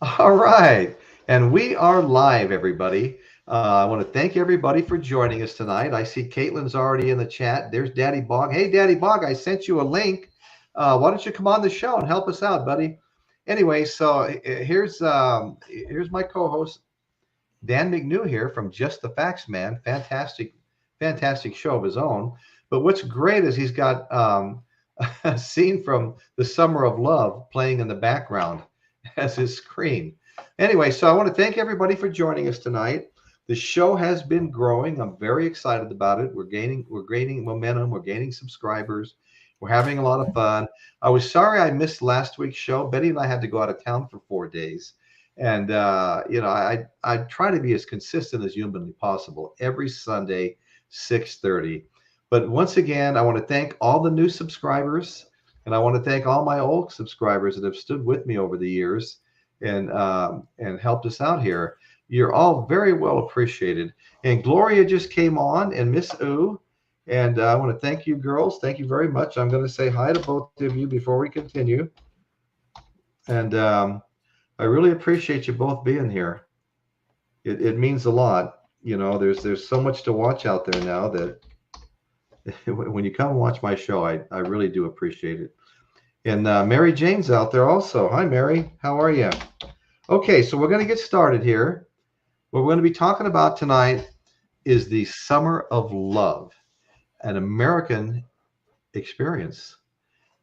All right. And we are live, everybody. I want to thank everybody for joining us tonight. I see Caitlin's already in the chat. There's Daddy Bog. Hey, Daddy Bog, I sent you a link. Why don't you come on the show and help us out, buddy? Anyway, so here's my co-host Dan McNew here from Just the Facts Man. Fantastic show of his own. But what's great is he's got a scene from the Summer of Love playing in the background as his screen. Anyway, so I want to thank everybody for joining us tonight. The show has been growing. I'm very excited about it. We're gaining momentum. We're gaining subscribers. We're having a lot of fun. I was sorry I missed last week's show. Betty and I had to go out of town for 4 days. And I try to be as consistent as humanly possible every Sunday, 6:30. But once again, I want to thank all the new subscribers, and I want to thank all my old subscribers that have stood with me over the years and helped us out here. You're all very well appreciated. And Gloria just came on, and Miss Oo. And I want to thank you, girls. Thank you very much. I'm going to say hi to both of you before we continue. And I really appreciate you both being here. It means a lot. There's so much to watch out there now that when you come and watch my show, I really do appreciate it. And Mary Jane's out there also. Hi, Mary. How are you? Okay, so we're going to get started here. What we're going to be talking about tonight is the Summer of Love, an American experience.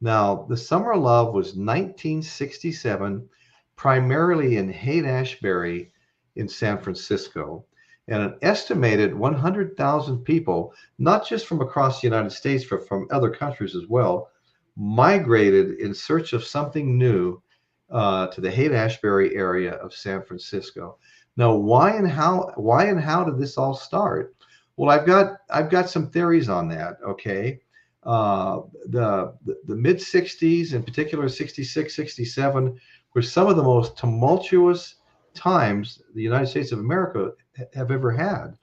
Now, the Summer of Love was 1967, primarily in Haight-Ashbury in San Francisco, and an estimated 100,000 people, not just from across the United States, but from other countries as well, migrated in search of something new to the Haight-Ashbury area of San Francisco. Now, why and how did this all start? Well, I've got some theories on that. Okay, the mid 60s, in particular 66, 67, were some of the most tumultuous times the United States of America have ever had.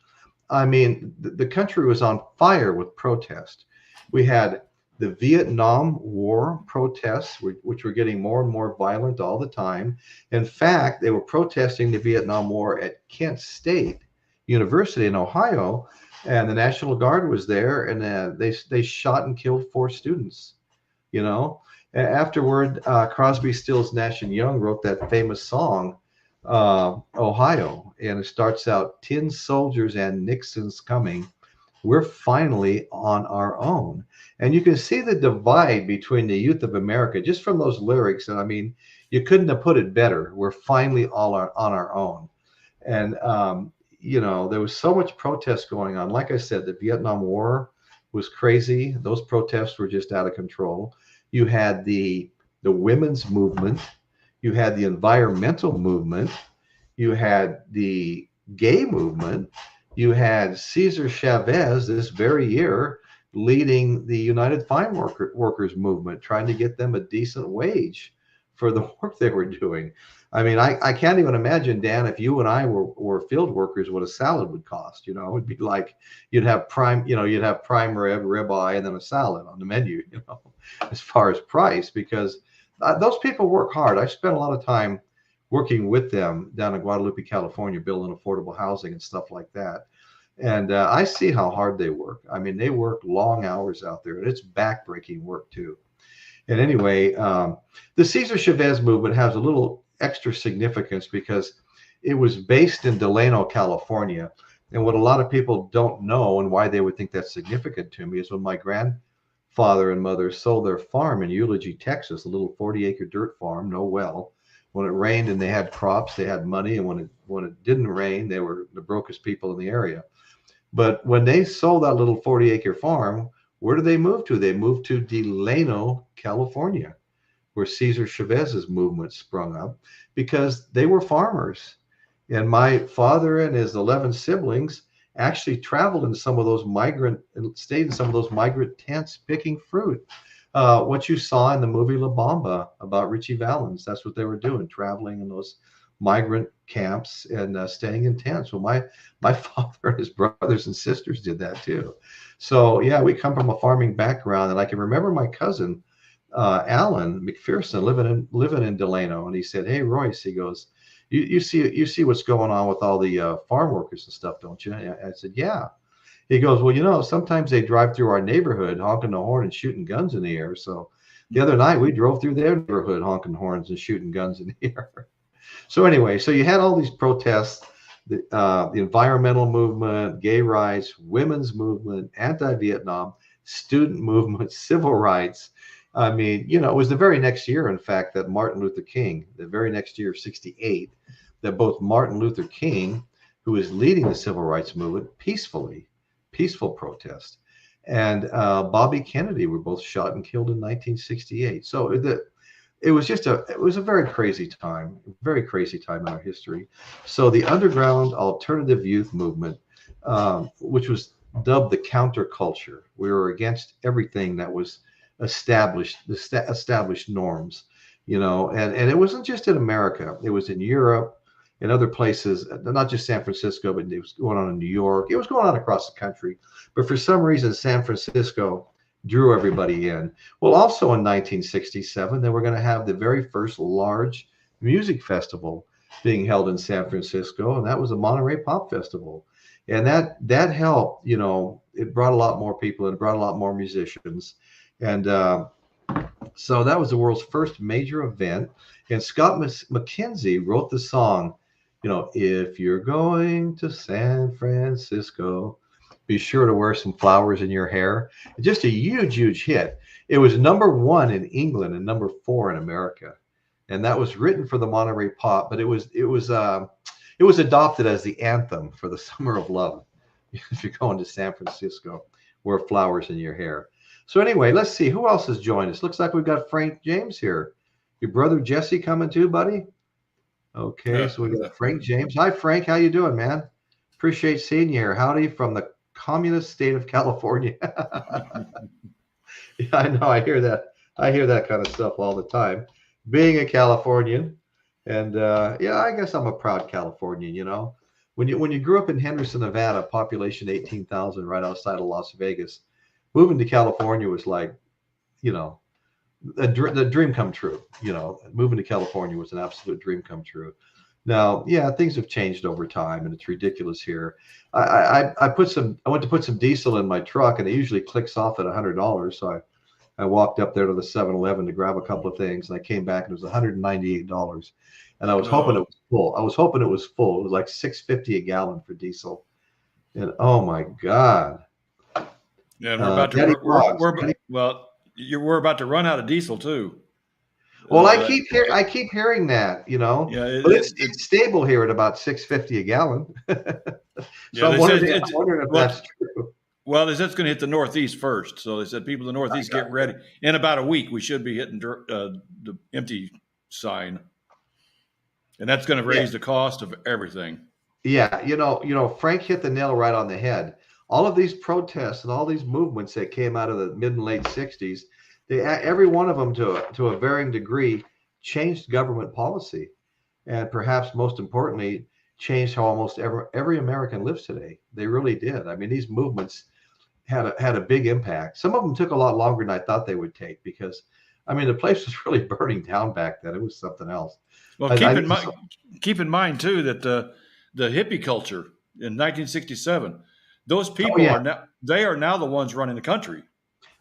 I mean, the country was on fire with protest. We had the Vietnam War protests, which were getting more and more violent all the time. In fact, they were protesting the Vietnam War at Kent State University in Ohio, and the National Guard was there, and they shot and killed 4 students. You know, afterward, Crosby, Stills, Nash and Young wrote that famous song, Ohio, and it starts out, "Tin soldiers and Nixon's coming. We're finally on our own." And you can see the divide between the youth of America just from those lyrics. And I mean, you couldn't have put it better. We're finally on our own. And there was so much protest going on. Like I said, the Vietnam War was crazy. Those protests were just out of control. You had the women's movement. You had the environmental movement. You had the gay movement. You had Cesar Chavez this very year leading the United Workers movement, trying to get them a decent wage for the work they were doing. I mean, I can't even imagine, Dan, if you and I were field workers, what a salad would cost. It'd be like you'd have prime rib, ribeye, and then a salad on the menu, as far as price, because those people work hard. I spent a lot of time working with them down in Guadalupe, California, building affordable housing and stuff like that. And I see how hard they work. I mean, they work long hours out there, and it's backbreaking work too. And anyway, the Cesar Chavez movement has a little extra significance because it was based in Delano, California. And what a lot of people don't know, and why they would think that's significant to me, is when my grandfather and mother sold their farm in Eulogy, Texas, a little 40-acre dirt farm, no well. When it rained and they had crops, they had money, and when it didn't rain, they were the brokest people in the area. But when they sold that little 40-acre farm, where did they move to? They moved to Delano, California, where Cesar Chavez's movement sprung up, because they were farmers. And my father and his 11 siblings actually traveled in stayed in some of those migrant tents picking fruit. What you saw in the movie La Bamba about Richie Valens, that's what they were doing, traveling in those migrant camps and staying in tents. Well, my father and his brothers and sisters did that too. So yeah, we come from a farming background, and I can remember my cousin Alan McPherson living in Delano, and he said, "Hey Royce," he goes, "You see what's going on with all the farm workers and stuff, don't you?" And I said, "Yeah." He goes, "Well, sometimes they drive through our neighborhood honking the horn and shooting guns in the air. So the other night we drove through their neighborhood honking horns and shooting guns in the air." So anyway, so you had all these protests, the environmental movement, gay rights, women's movement, anti-Vietnam, student movement, civil rights. I mean, it was the very next year, in fact, that Martin Luther King, the very next year of 68, that both Martin Luther King, who was leading the civil rights movement peaceful protest, and Bobby Kennedy were both shot and killed in 1968. So it was a very crazy time in our history. So the underground alternative youth movement, which was dubbed the counterculture, we were against everything that was established norms, and it wasn't just in America. It was in Europe and other places, not just San Francisco, but it was going on in New York. It was going on across the country. But for some reason, San Francisco drew everybody in. Well, also in 1967, they were going to have the very first large music festival being held in San Francisco, and that was the Monterey Pop Festival. And that helped, it brought a lot more people and it brought a lot more musicians. And so that was the world's first major event. And Scott McKenzie wrote the song, "If you're going to San Francisco, be sure to wear some flowers in your hair." Just a huge hit. It was #1 in England and #4 in America. And that was written for the Monterey Pop, but it was adopted as the anthem for the Summer of Love. If you're going to San Francisco, wear flowers in your hair. So anyway, let's see who else has joined us. Looks like we've got Frank James here. Your brother Jesse coming too, buddy? Okay, so we got Frank James. Hi, Frank. How you doing, man? Appreciate seeing you here. Howdy from the communist state of California. Yeah, I know. I hear that. I hear that kind of stuff all the time. Being a Californian, and yeah, I guess I'm a proud Californian. When you grew up in Henderson, Nevada, population 18,000, right outside of Las Vegas, moving to California was like, the dream come true. Moving to California was an absolute dream come true. Now, yeah, things have changed over time, and it's ridiculous here. I went to put some diesel in my truck, and it usually clicks off at $100. So I walked up there to the 7-Eleven to grab a couple of things, and I came back and it was $198. And I was hoping it was full. It was like $6.50 a gallon for diesel. And oh my God. Yeah, and we're about to run out of diesel too. Well, I keep hearing that, Yeah, but it's stable here at about $6.50 a gallon. So I'm wondering if that's true. Well, they said it's going to hit the Northeast first. So they said, people in the Northeast, get ready. In about a week, we should be hitting the empty sign. And that's going to raise the cost of everything. Yeah, Frank hit the nail right on the head. All of these protests and all these movements that came out of the mid and late 60s, every one of them to a varying degree changed government policy, and perhaps most importantly, changed how almost every American lives today. They really did. I mean, these movements had a big impact. Some of them took a lot longer than I thought they would take, because I mean, the place was really burning down back then. It was something else. Well, keep in mind too that the hippie culture in 1967, those people are now the ones running the country.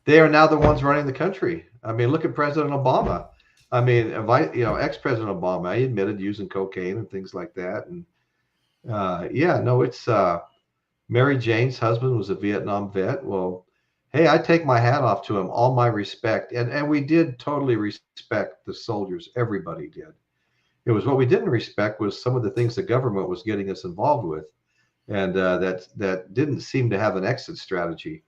They are now the ones running the country. I mean, look at President Obama. I mean, ex-President Obama, he admitted using cocaine and things like that. And it's Mary Jane's husband was a Vietnam vet. Well, hey, I take my hat off to him, all my respect. And we did totally respect the soldiers. Everybody did. It was what we didn't respect was some of the things the government was getting us involved with. And that didn't seem to have an exit strategy.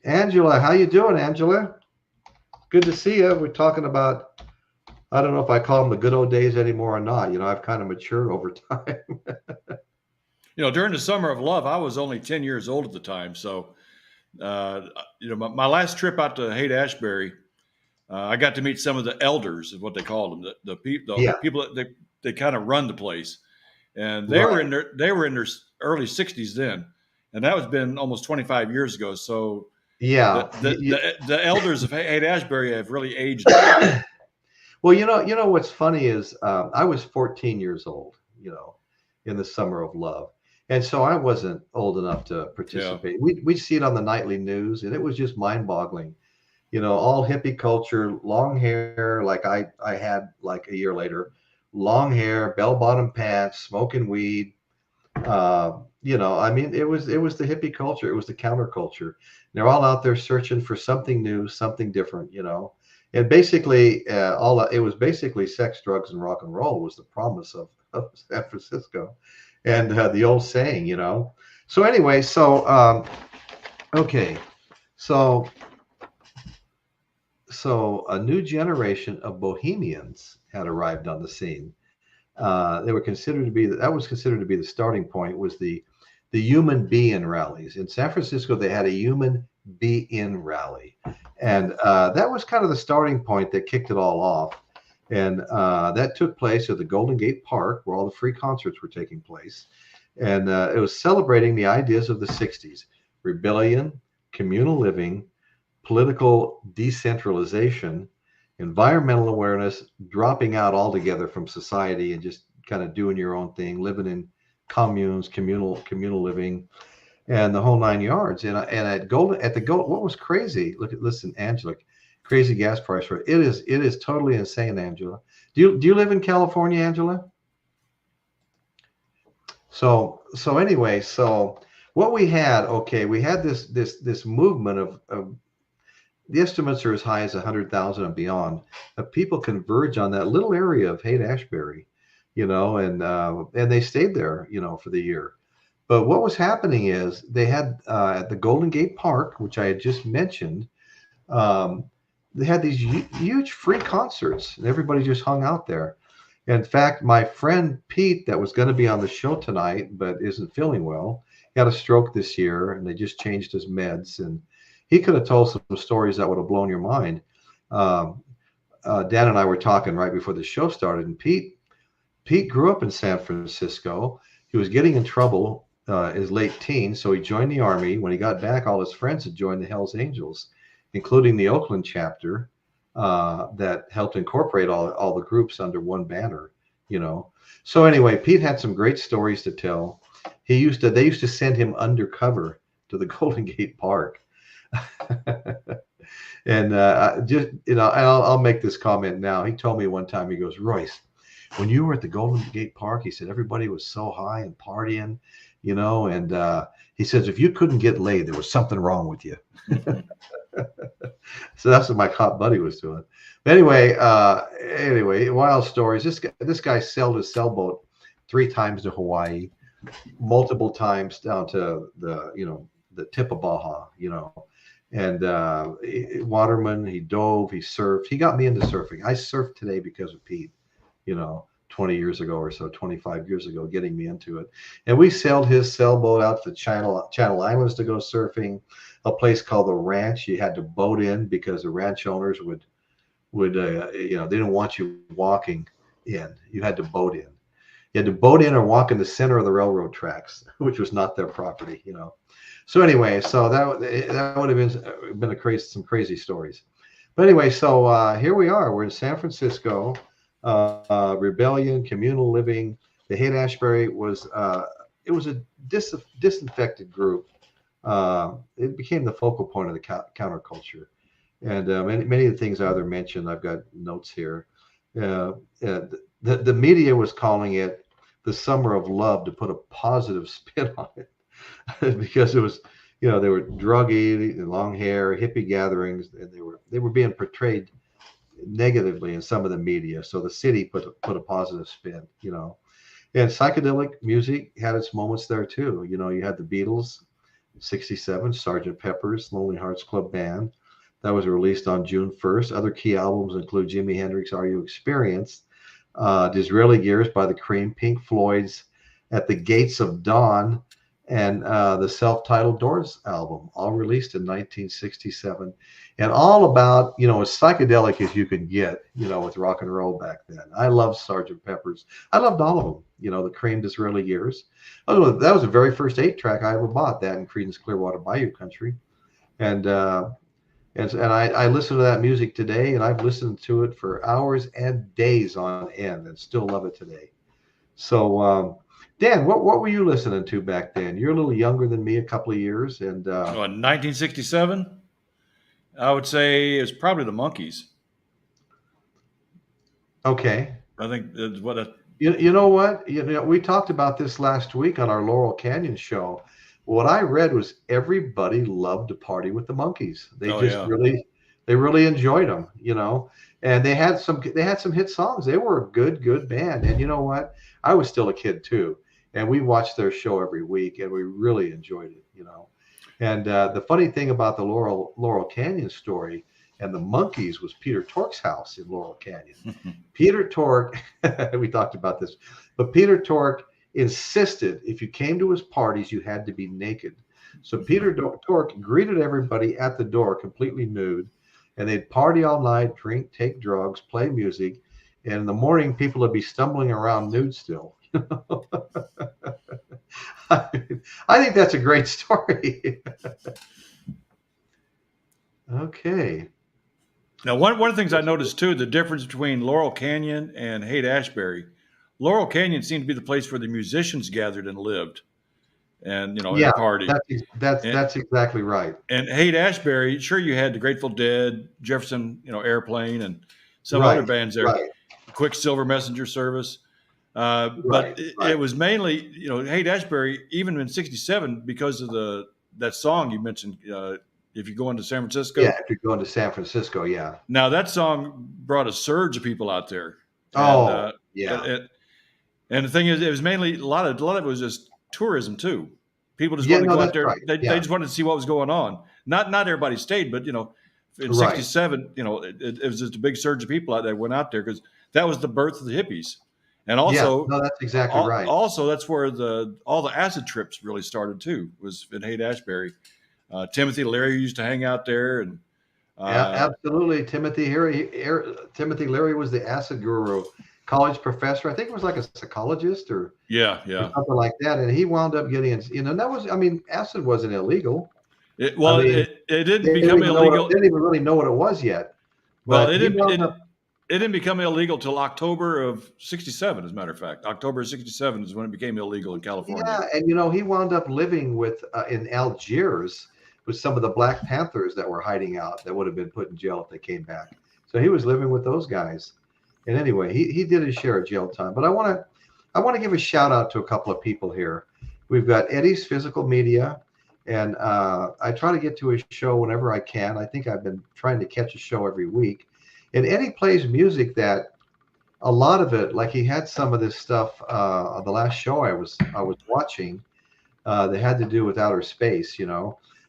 Angela, how you doing, Angela? Good to see you. We're talking about, I don't know if I call them the good old days anymore or not. I've kind of matured over time. During the Summer of Love, I was only 10 years old at the time. So, my last trip out to Haight-Ashbury, I got to meet some of the elders, is what they call them, the people that they kind of run the place. And they were in their early 60s then. And that was been almost 25 years ago. So Yeah. The elders of Haight-Ashbury have really aged on. Well, what's funny is I was 14 years old, in the Summer of Love. And so I wasn't old enough to participate. We'd see it on the nightly news, and it was just mind-boggling. All hippie culture, long hair, like I had like a year later, long hair, bell-bottom pants, smoking weed. I mean, it was the hippie culture. It was the counterculture. They're all out there searching for something new, something different, And basically, it was basically sex, drugs, and rock and roll was the promise of San Francisco, and the old saying, So anyway, okay, so a new generation of bohemians had arrived on the scene. They were considered to be that was considered to be the starting point. Was the human be-in rallies in San Francisco? They had a human be-in rally, and that was kind of the starting point that kicked it all off. And that took place at the Golden Gate Park, where all the free concerts were taking place. And it was celebrating the ideas of the 60s: rebellion, communal living, political decentralization, environmental awareness, dropping out altogether from society and just kind of doing your own thing, living in communes, communal living, and the whole 9 yards. And at the Golden, what was crazy? Listen, Angela, crazy gas price for it. It is totally insane, Angela. Do you live in California, Angela? So anyway, what we had, we had this movement of the estimates are as high as 100,000 and beyond of people converge on that little area of Haight-Ashbury, and they stayed there, for the year. But what was happening is they had at the Golden Gate Park, which I had just mentioned, they had these huge free concerts, and everybody just hung out there. In fact, my friend Pete, that was going to be on the show tonight, but isn't feeling well, he had a stroke this year, and they just changed his meds. And he could have told some stories that would have blown your mind. Dan and I were talking right before the show started, and Pete grew up in San Francisco. He was getting in trouble his late teens, so he joined the Army. When he got back, all his friends had joined the Hells Angels, including the Oakland chapter that helped incorporate all the groups under one banner. So anyway, Pete had some great stories to tell. They used to send him undercover to the Golden Gate Park. And I'll make this comment now. He told me one time, he goes, Royce, when you were at the Golden Gate Park, he said, everybody was so high and partying, and he says, if you couldn't get laid, there was something wrong with you. So that's what my cop buddy was doing. But anyway, wild stories. This guy sailed his sailboat 3 times to Hawaii, multiple times down to the tip of Baja, and waterman. He dove, he surfed. He got me into surfing. I surfed today because of Pete, 20 years ago or so, 25 years ago, getting me into it. And we sailed his sailboat out to the Channel Islands to go surfing, a place called the Ranch. You had to boat in because the ranch owners would they didn't want you walking in. You had to boat in. You had to boat in or walk in the center of the railroad tracks, which was not their property, So anyway, so that would have been some crazy stories. But anyway, so here we are. We're in San Francisco. Rebellion, communal living. The Haight-Ashbury was it was a disinfected group. It became the focal point of the counterculture, and many of the things I either mentioned. I've got notes here. The media was calling it the Summer of Love to put a positive spin on it. Because it was, they were druggy, long hair, hippie gatherings, and they were being portrayed negatively in some of the media. So the city put a positive spin, And psychedelic music had its moments there too. You had the Beatles, 1967, Sgt. Pepper's Lonely Hearts Club Band. That was released on June 1st. Other key albums include Jimi Hendrix, Are You Experienced? Disraeli Gears by the Cream, Pink Floyd's At the Gates of Dawn, and the self-titled Doors album, all released in 1967, and all about, as psychedelic as you could get, with rock and roll back then. I loved Sgt. Pepper's. I loved all of them, the Cream, Disraeli Gears. Oh, that was the very first 8-track I ever bought, that and Creedence Clearwater Bayou Country. And I listen to that music today, and I've listened to it for hours and days on end, and still love it today. So, Dan, what were you listening to back then? You're a little younger than me, a couple of years, and So in 1967, I would say it's probably the Monkees. okay. I think that's what a, You know what? We talked about this last week on our Laurel Canyon show. What I read was everybody loved to party with the Monkees. They oh just yeah. really enjoyed them, and they had some hit songs. They were a good band. And you know what? I was still a kid too, and we watched their show every week, and we really enjoyed it. And the funny thing about the Laurel Canyon story and the Monkees was Peter Tork's house in Laurel Canyon. Peter Tork, we talked about this, but Peter Tork insisted if you came to his parties, you had to be naked. So Peter Tork greeted everybody at the door completely nude, and they'd party all night, drink, take drugs, play music, and in the morning, people would be stumbling around nude still. I think that's a great story. Okay. Now, one of the things I noticed too, the difference between Laurel Canyon and Haight-Ashbury. Laurel Canyon seemed to be the place where the musicians gathered and lived, and Yeah, and partied. that's exactly right. And Haight-Ashbury, sure, you had the Grateful Dead, Jefferson, Airplane, and some Right, other bands there. right, Quicksilver Messenger Service, but right. it was mainly, Haight-Ashbury, even in '67, because of that song you mentioned. If you go into San Francisco, Yeah, if you're going to San Francisco, yeah. now that song brought a surge of people out there. Oh, And, yeah. and the thing is, it was mainly a lot of it was just tourism too. People just Yeah, wanted to no, go out that's there. right. They Yeah, just wanted to see what was going on. Not everybody stayed, but in right. '67, it was just a big surge of people out there went out there because that was the birth of the hippies, and Yeah, also no, that's exactly right. also that's where all the acid trips really started too. Was in Haight-Ashbury. Timothy Leary used to hang out there, and Absolutely. Timothy Leary was the acid guru, college professor. I think it was like a psychologist or yeah. something like that. And he wound up getting, that was, acid wasn't illegal. It They didn't become illegal. They didn't even really know what it was yet. Well, But it he didn't. wound up, It didn't become illegal till October of '67. As a matter of fact, October of '67 is when it became illegal in California. yeah, and he wound up living in Algiers with some of the Black Panthers that were hiding out that would have been put in jail if they came back. So he was living with those guys. And anyway, he did his share of jail time. But I want to give a shout out to a couple of people here. We've got Eddie's Physical Media, and I try to get to his show whenever I can. I think I've been trying to catch a show every week. And Eddie plays music that a lot of it, like he had some of this stuff on the last show I was watching that had to do with outer space,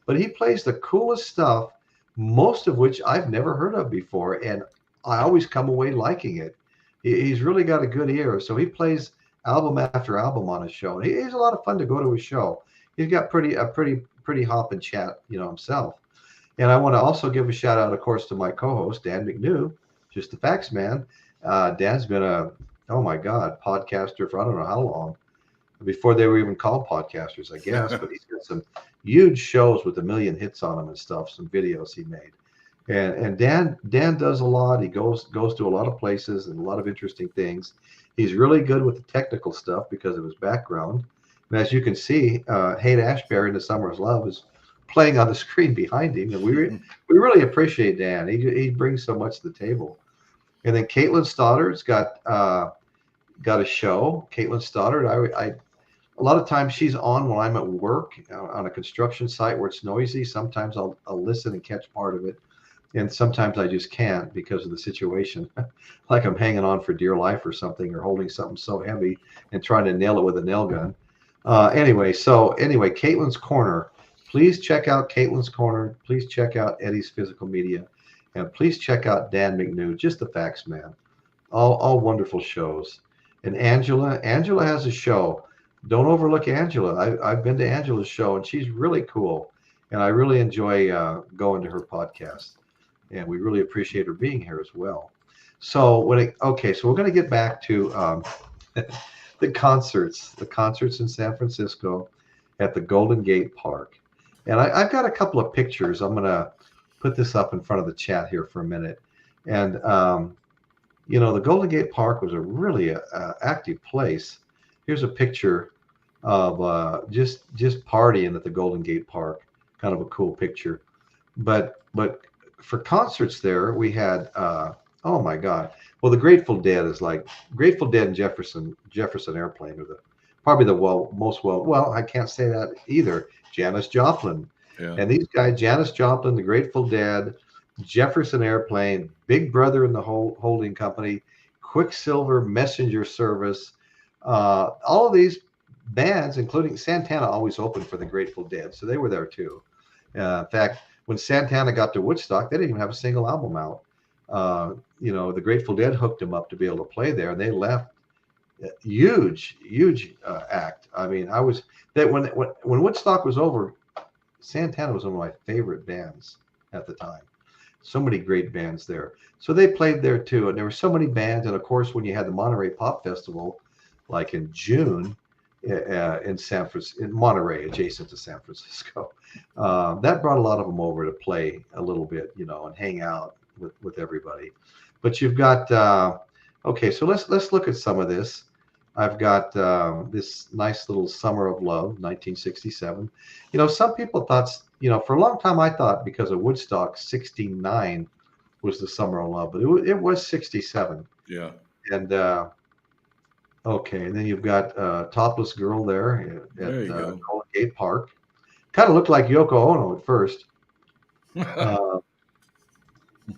But he plays the coolest stuff, most of which I've never heard of before, and I always come away liking it. He's really got a good ear, so he plays album after album on his show. And he's a lot of fun to go to his show. He's got a pretty hop and chat, himself. And I want to also give a shout out, of course, to my co-host Dan McNew, just the facts man. Dan's been oh my God, podcaster for I don't know how long, before they were even called podcasters, I guess. But he's got some huge shows with 1 million hits on them and stuff, some videos he made. And Dan does a lot. He goes to a lot of places and a lot of interesting things. He's really good with the technical stuff because of his background. And as you can see, Haight-Ashbury in the Summer's Love is playing on the screen behind him. And we really appreciate Dan. He brings so much to the table. And then Caitlin Stoddard's got a show. Caitlin Stoddard, I a lot of times she's on when I'm at work on a construction site where it's noisy. Sometimes I'll listen and catch part of it. And sometimes I just can't because of the situation. Like I'm hanging on for dear life or something, or holding something so heavy and trying to nail it with a nail gun. Anyway, Caitlin's Corner. Please check out Caitlin's Corner. Please check out Eddie's Physical Media. And please check out Dan McNew, just the facts man. All wonderful shows. And Angela has a show. Don't overlook Angela. I've been to Angela's show, and she's really cool. And I really enjoy going to her podcast. And we really appreciate her being here as well. So so we're going to get back to the concerts in San Francisco at the Golden Gate Park. And I've got a couple of pictures. I'm going to put this up in front of the chat here for a minute. And, the Golden Gate Park was a really active place. Here's a picture of just partying at the Golden Gate Park. Kind of a cool picture. But for concerts there, we had, oh my God. Well, the Grateful Dead is like Grateful Dead and Jefferson Airplane are probably the most well, I can't say that either. Janis Joplin. Yeah. And these guys, Janis Joplin, the Grateful Dead, Jefferson Airplane, Big Brother and the Holding Company, Quicksilver Messenger Service, all of these bands, including Santana, always opened for the Grateful Dead, so they were there too. In fact, when Santana got to Woodstock, they didn't even have a single album out. The Grateful Dead hooked them up to be able to play there, and they left. Huge act. I mean, when Woodstock was over, Santana was one of my favorite bands at the time. So many great bands there. So they played there too, and there were so many bands. And of course, when you had the Monterey Pop Festival, like in June, in Monterey, adjacent to San Francisco, that brought a lot of them over to play a little bit, and hang out with everybody. But you've got okay, so let's look at some of this. I've got this nice little Summer of Love, 1967. Some people thought, for a long time I thought because of Woodstock, 69 was the Summer of Love, but it was 67. Yeah. And okay, and then you've got Topless Girl there at Golden Gate Park. Kind of looked like Yoko Ono at first. And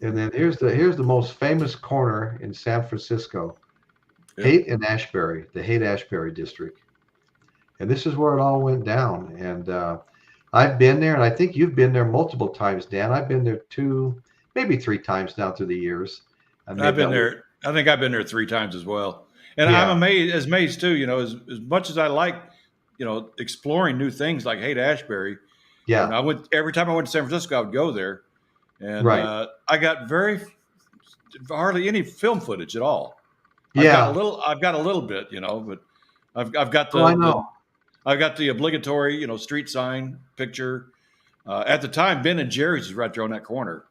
then here's the most famous corner in San Francisco. Yep. Haight-Ashbury, the Haight-Ashbury district. And this is where it all went down. And I've been there, and I think you've been there multiple times, Dan. I've been there 2, maybe 3 times down through the years. I've been there. I think I've been there 3 times as well. And yeah. I'm amazed too, as much as I like, exploring new things like Haight-Ashbury. Yeah. Every time I went to San Francisco, I would go there. And right. I got hardly any film footage at all. Yeah, I've got a little bit, but I've got the, I've got the obligatory, street sign picture. At the time, Ben and Jerry's was right there on that corner.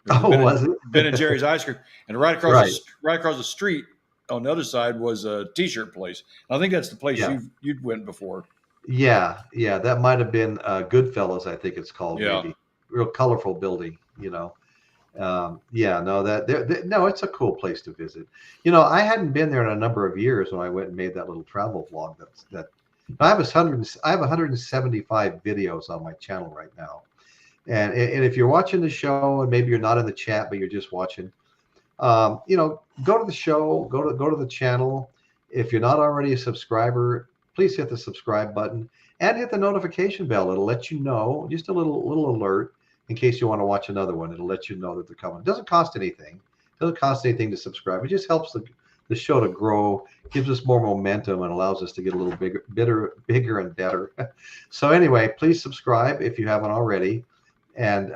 Was it? Ben and Jerry's ice cream, and right across the street on the other side was a T-shirt place. I think that's the place you'd went before. Yeah, that might have been Goodfellas, I think it's called. Yeah, maybe. Real colorful building, no, it's a cool place to visit. I hadn't been there in a number of years when I went and made that little travel vlog. I have 175 videos on my channel right now, and if you're watching the show and maybe you're not in the chat but you're just watching, go to the show, go to the channel. If you're not already a subscriber, please hit the subscribe button and hit the notification bell. It'll let you know, just a little alert. In case you want to watch another one, it'll let you know that they're coming. It doesn't cost anything. It doesn't cost anything to subscribe. It just helps the show to grow, gives us more momentum, and allows us to get a little bigger and better. So anyway, please subscribe if you haven't already. And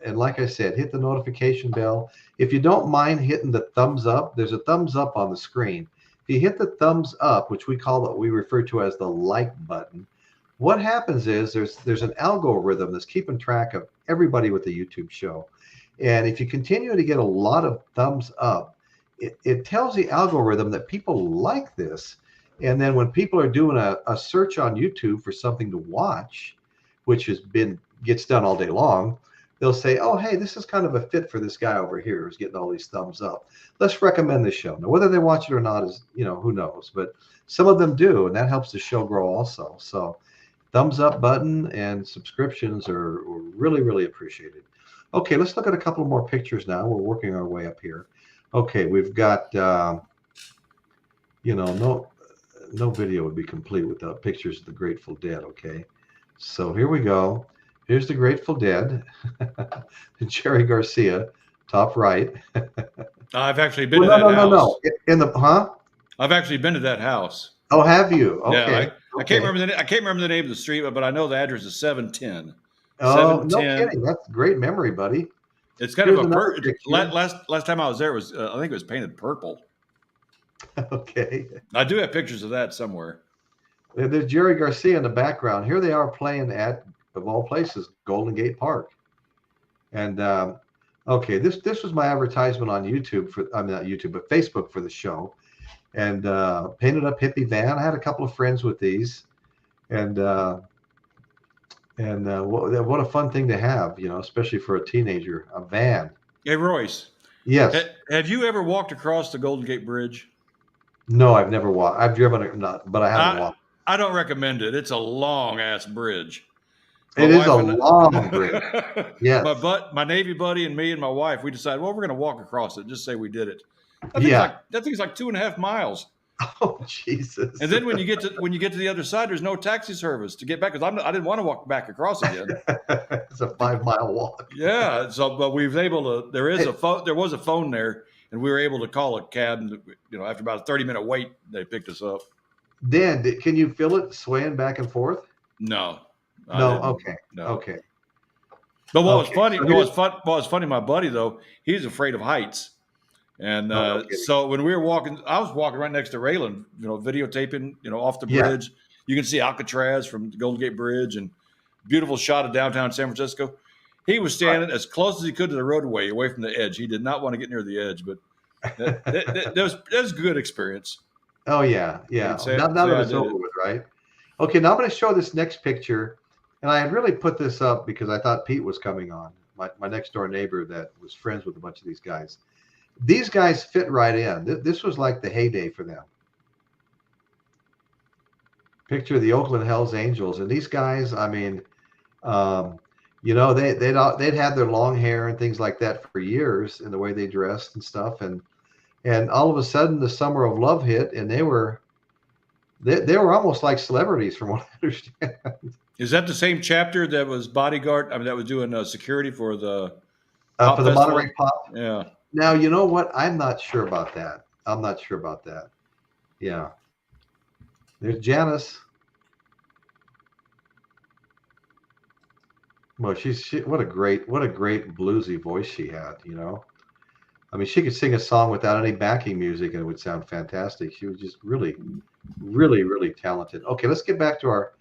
like I said, hit the notification bell. If you don't mind hitting the thumbs up, there's a thumbs up on the screen. If you hit the thumbs up, which we refer to as the like button, what happens is there's an algorithm that's keeping track of everybody with the YouTube show. And if you continue to get a lot of thumbs up, it tells the algorithm that people like this. And then when people are doing a search on YouTube for something to watch, which gets done all day long, they'll say, oh, hey, this is kind of a fit for this guy over here who's getting all these thumbs up. Let's recommend this show. Now, whether they watch it or not is, who knows, but some of them do. And that helps the show grow also. So thumbs up button and subscriptions are really, really appreciated. Okay, let's look at a couple more pictures now. We're working our way up here. Okay, we've got, no video would be complete without pictures of the Grateful Dead, okay? So here we go. Here's the Grateful Dead, Jerry Garcia, top right. I've actually been to that house. No. I've actually been to that house. Oh, have you? Okay. Yeah, I can't remember the name of the street, but I know the address is 710. Oh, no kidding! That's great memory, buddy. It's kind of last time I was there was I think it was painted purple. Okay. I do have pictures of that somewhere. There's Jerry Garcia in the background. Here they are playing at of all places, Golden Gate Park. And okay, this was my advertisement on YouTube not YouTube, but Facebook for the show. And painted up hippie van. I had a couple of friends with these, and what a fun thing to have, especially for a teenager, a van. Hey, Royce. Yes. Have you ever walked across the Golden Gate Bridge? No, I've never walked. I've driven it, but I haven't walked. I don't recommend it. It's a long ass bridge. It is a long bridge. Yes. My Navy buddy and me and my wife, we decided, well, we're going to walk across it. Just say we did it. That thing's like 2.5 miles. Oh, Jesus. And then when you get to the other side, there's no taxi service to get back, because I didn't want to walk back across again. It's a 5-mile walk. Yeah. So, but we was able to. There was a phone there, and we were able to call a cab. And after about a 30-minute wait, they picked us up. Dan, can you feel it swaying back and forth? No. Okay. No. Okay. But what was funny, my buddy though, he's afraid of heights. And so when we were walking, I was walking right next to Raylan, videotaping, off the bridge. You can see Alcatraz from the Golden Gate Bridge, and beautiful shot of downtown San Francisco. He was standing as close as he could to the roadway, away from the edge. He did not want to get near the edge, but that was a good experience. Oh yeah. Now that it's over with, right? Okay, now I'm going to show this next picture, and I had really put this up because I thought Pete was coming on, my next door neighbor that was friends with a bunch of these guys. These guys fit right in. This was like the heyday for them. Picture of the Oakland Hells Angels, and these guys, I mean, they'd had their long hair and things like that for years, and the way they dressed and stuff, and all of a sudden the Summer of Love hit, and they were almost like celebrities, from what I understand. Is that the same chapter that was bodyguard? I mean, that was doing security for the Monterey Pop? Yeah. Now, you know what? I'm not sure about that. Yeah. There's Janice. Well, what a great bluesy voice she had, I mean, she could sing a song without any backing music and it would sound fantastic. She was just really, really, really talented. Okay, let's get back to our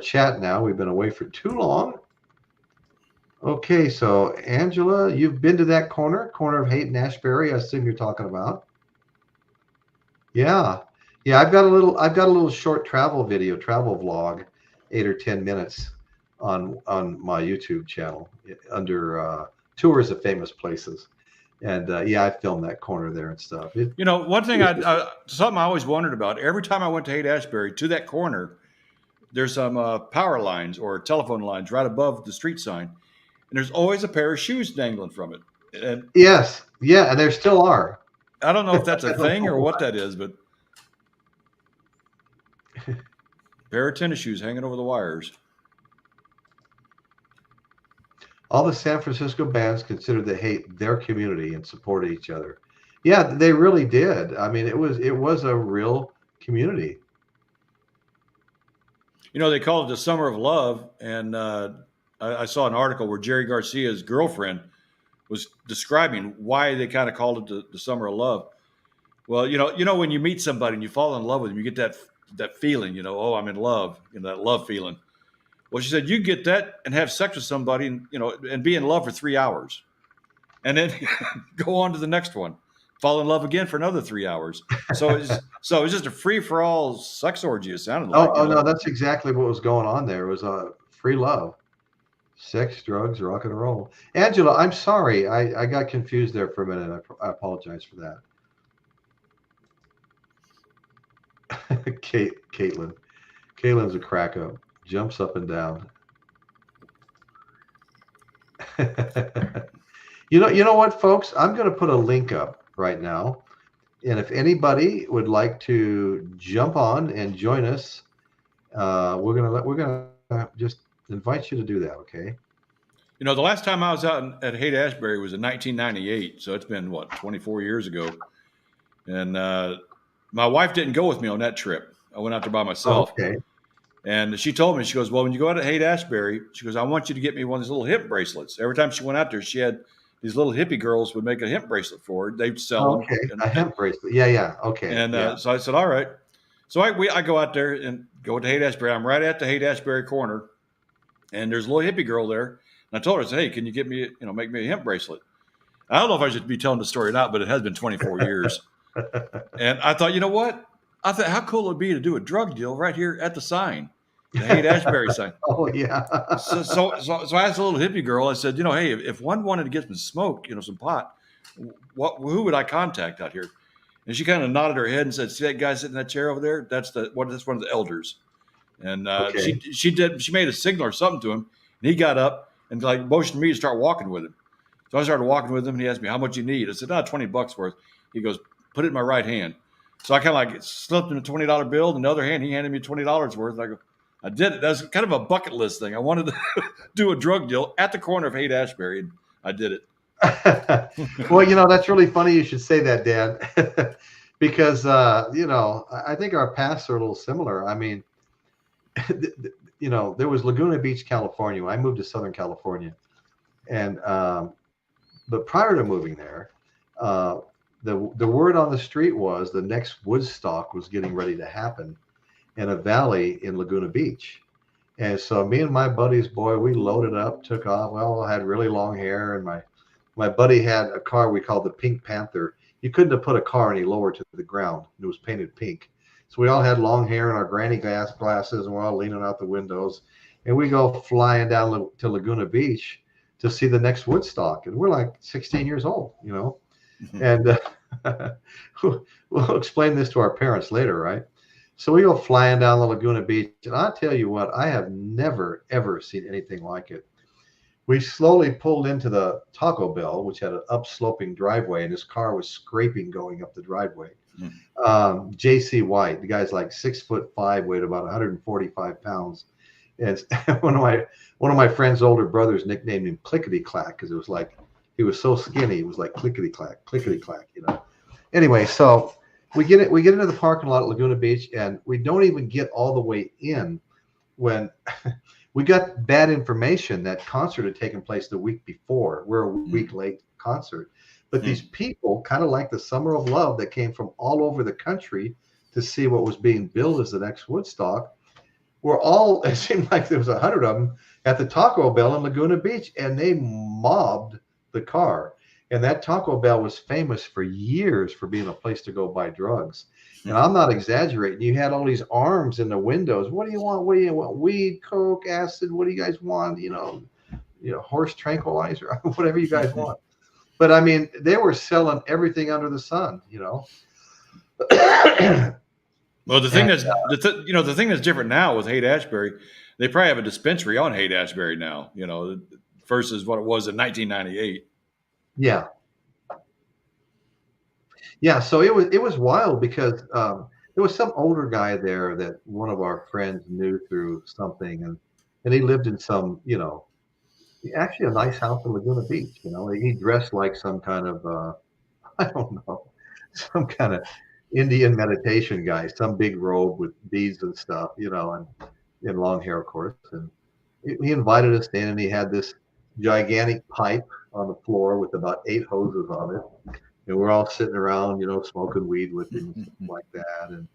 chat now. We've been away for too long. Okay, so Angela, you've been to that corner of Haight-Ashbury, I assume you're talking about. Yeah. I've got a little short travel vlog, 8 or 10 minutes on my YouTube channel under tours of famous places. And I filmed that corner there and stuff. One thing something I always wondered about, every time I went to Haight-Ashbury, to that corner, there's some power lines or telephone lines right above the street sign. And there's always a pair of shoes dangling from it. And yes. Yeah. And there still are. I don't know if that's a thing or what that is, but a pair of tennis shoes hanging over the wires. All the San Francisco bands considered the Haight their community and supported each other. Yeah, they really did. I mean, it was a real community. They call it the Summer of Love, and I saw an article where Jerry Garcia's girlfriend was describing why they kind of called it the Summer of Love. Well, when you meet somebody and you fall in love with them, you get that feeling, oh, I'm in love, that love feeling. Well, she said you get that and have sex with somebody, and be in love for 3 hours, and then go on to the next one, fall in love again for another 3 hours. So it's just a free for all sex orgy. It sounded like. Oh no, that's exactly what was going on there. It was free love. Sex, drugs, rock and roll. Angela, I'm sorry. I got confused there for a minute. I apologize for that. Caitlin's a crack up. Jumps up and down. You know what, folks? I'm going to put a link up right now. And if anybody would like to jump on and join us, we're going to just invite you to do that, okay? The last time I was out at Haight-Ashbury was in 1998, so it's been 24 years ago. And my wife didn't go with me on that trip. I went out there by myself. Okay. And she told me, she goes, well, when you go out to Haight-Ashbury, she goes, I want you to get me one of these little hip bracelets. Every time she went out there, she had these little hippie girls would make a hip bracelet for her. They'd sell them. Okay, a hemp bracelet. Yeah. Okay. And so I said, all right. So I go out there and go to Haight-Ashbury. I'm right at the Haight-Ashbury corner. and there's a little hippie girl there. And I told her, I said, hey, can you get me, make me a hemp bracelet? I don't know if I should be telling the story or not, but it has been 24 years. And I thought, you know what? I thought, how cool it would be to do a drug deal right here at the sign, the Haight-Ashbury sign. Oh, yeah. So I asked a little hippie girl, I said, hey, if one wanted to get some smoke, some pot, who would I contact out here? And she kind of nodded her head and said, see that guy sitting in that chair over there? That's one of the elders. And Okay. she made a signal or something to him, and he got up and like motioned me to start walking with him. So I started walking with him, and he asked me, how much you need? I said, $20 worth. He goes, put it in my right hand. So I kind of like slipped him a $20 bill. In the other hand, he handed me $20 worth. And I go, I did it. That was kind of a bucket list thing. I wanted to do a drug deal at the corner of Haight-Ashbury, and I did it. Well, that's really funny you should say that, Dan, because, I think our paths are a little similar. I mean, there was Laguna Beach, California. I moved to Southern California. And, but prior to moving there, the word on the street was the next Woodstock was getting ready to happen in a valley in Laguna Beach. And so me and my buddy's boy, we loaded up, took off. Well, I had really long hair, and my buddy had a car we called the Pink Panther. You couldn't have put a car any lower to the ground. It was painted pink. So we all had long hair and our granny glasses, and we're all leaning out the windows. And we go flying down to Laguna Beach to see the next Woodstock. And we're like 16 years old, And we'll explain this to our parents later, right? So we go flying down the Laguna Beach. And I'll tell you what, I have never, ever seen anything like it. We slowly pulled into the Taco Bell, which had an upsloping driveway, and his car was scraping going up the driveway. J.C. White, the guy's like 6'5", weighed about 145 pounds. And one of my friend's older brothers nicknamed him Clickety Clack because it was like he was so skinny. It was like clickety clack. Anyway, so we get into the parking lot at Laguna Beach, and we don't even get all the way in when we got bad information that concert had taken place the week before. We're a week late concert. But these people, kind of like the Summer of Love that came from all over the country to see what was being billed as the next Woodstock, were all, it seemed like there was 100 of them at the Taco Bell in Laguna Beach, and they mobbed the car. And that Taco Bell was famous for years for being a place to go buy drugs. And I'm not exaggerating. You had all these arms in the windows. What do you want? What do you want? Weed, coke, acid. What do you guys want? Horse tranquilizer, whatever you guys want. But I mean, they were selling everything under the sun, Well, the thing that's different now with Haight-Ashbury, they probably have a dispensary on Haight-Ashbury now, versus what it was in 1998. Yeah. Yeah. So it was wild because there was some older guy there that one of our friends knew through something, and he lived in some, actually a nice house in Laguna Beach. He dressed like some kind of I don't know, some kind of Indian meditation guy, some big robe with beads and stuff, and long hair, of course. And he invited us in, and he had this gigantic pipe on the floor with about 8 hoses on it. And we're all sitting around, smoking weed with him and stuff like that.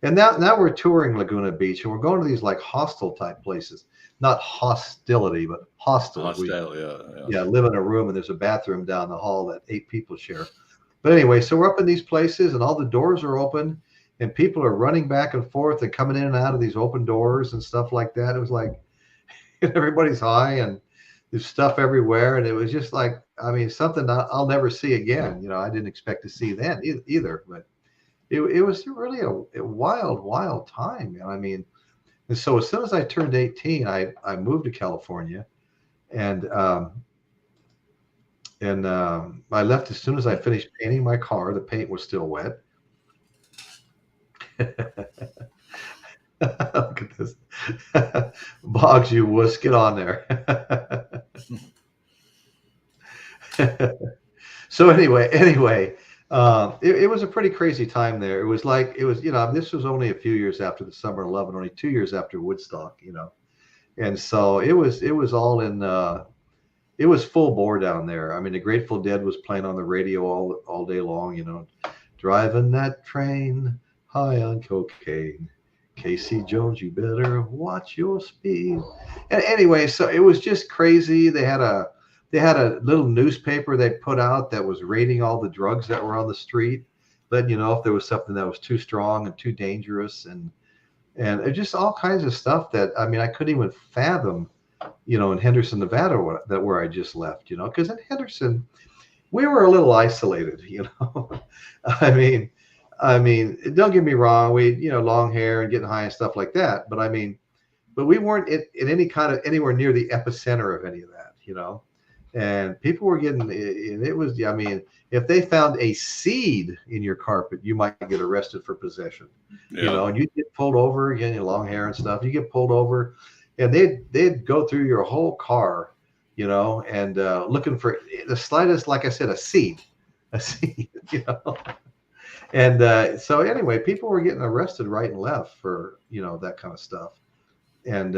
And now we're touring Laguna Beach, and we're going to these like hostel type places. Not hostility, but hostel. Yeah, live in a room, and there's a bathroom down the hall that 8 people share. But anyway, so we're up in these places, and all the doors are open, and people are running back and forth and coming in and out of these open doors and stuff like that. It was like everybody's high, and there's stuff everywhere, and it was just like, I mean, something I'll never see again. I didn't expect to see that either, but it was really a wild, wild time. I mean, and so as soon as I turned 18, I moved to California, and I left as soon as I finished painting my car. The paint was still wet. Look at this. Boggs, you wuss, get on there. So anyway, it was a pretty crazy time there. It was, this was only a few years after the Summer of Love and only 2 years after Woodstock, And so it was all in, it was full bore down there. I mean, the Grateful Dead was playing on the radio all day long, driving that train high on cocaine. Casey Jones, you better watch your speed. And anyway, so it was just crazy. They had a little newspaper they put out that was rating all the drugs that were on the street, letting you know if there was something that was too strong and too dangerous, and it just all kinds of stuff that, I mean, I couldn't even fathom, in Henderson, Nevada, where I just left, because in Henderson we were a little isolated. I mean, don't get me wrong, we, long hair and getting high and stuff like that, but we weren't in any kind of anywhere near the epicenter of any of that. And people were getting, and it was, I mean, if they found a seed in your carpet, you might get arrested for possession. And you get pulled over, again, your long hair and stuff, you get pulled over, and they'd go through your whole car, and looking for the slightest, like I said, a seed, And so anyway, people were getting arrested right and left for, that kind of stuff. And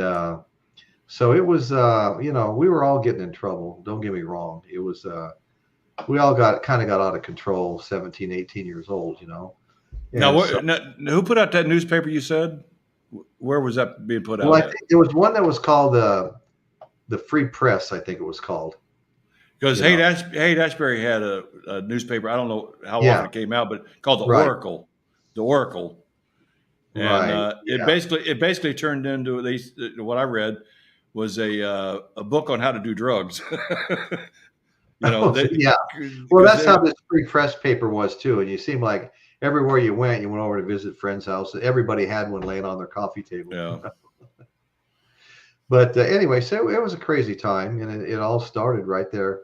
so it was, we were all getting in trouble. Don't get me wrong. It was, we all got out of control, 17, 18 years old, Now, So, who put out that newspaper you said? Where was that being put out well, I at? think there was one that was called the Free Press, I think it was called. Because Haight-Ashbury had a newspaper. I don't know how often it came out, but called the Oracle. The Oracle. And it basically turned into, at least what I read, was a book on how to do drugs. Well, that's how this Free Press paper was too. And you seemed like everywhere you went over to visit friends' house. Everybody had one laying on their coffee table. Yeah. But anyway, so it was a crazy time, and it all started right there.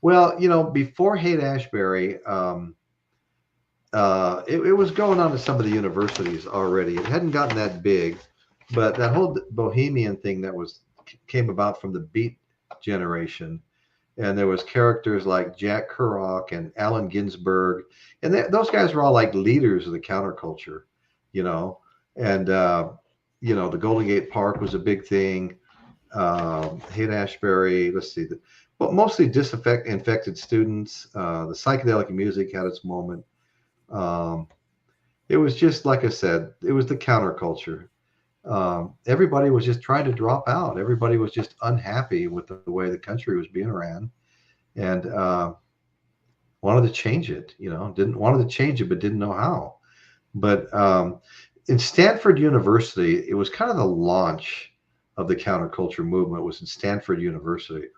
Well, before Haight-Ashbury, it was going on to some of the universities already. It hadn't gotten that big, but that whole bohemian thing came about from the Beat generation. And there was characters like Jack Kerouac and Allen Ginsberg, and those guys were all like leaders of the counterculture, and the Golden Gate Park was a big thing. Haight-Ashbury, let's see, but mostly infected students. The psychedelic music had its moment. It was just, like I said, it was the counterculture. Everybody was just trying to drop out. Everybody was just unhappy with the way the country was being ran, and wanted to change it. Wanted to change it, but didn't know how. But in Stanford University, it was kind of the launch of the counterculture movement. Was in Stanford University,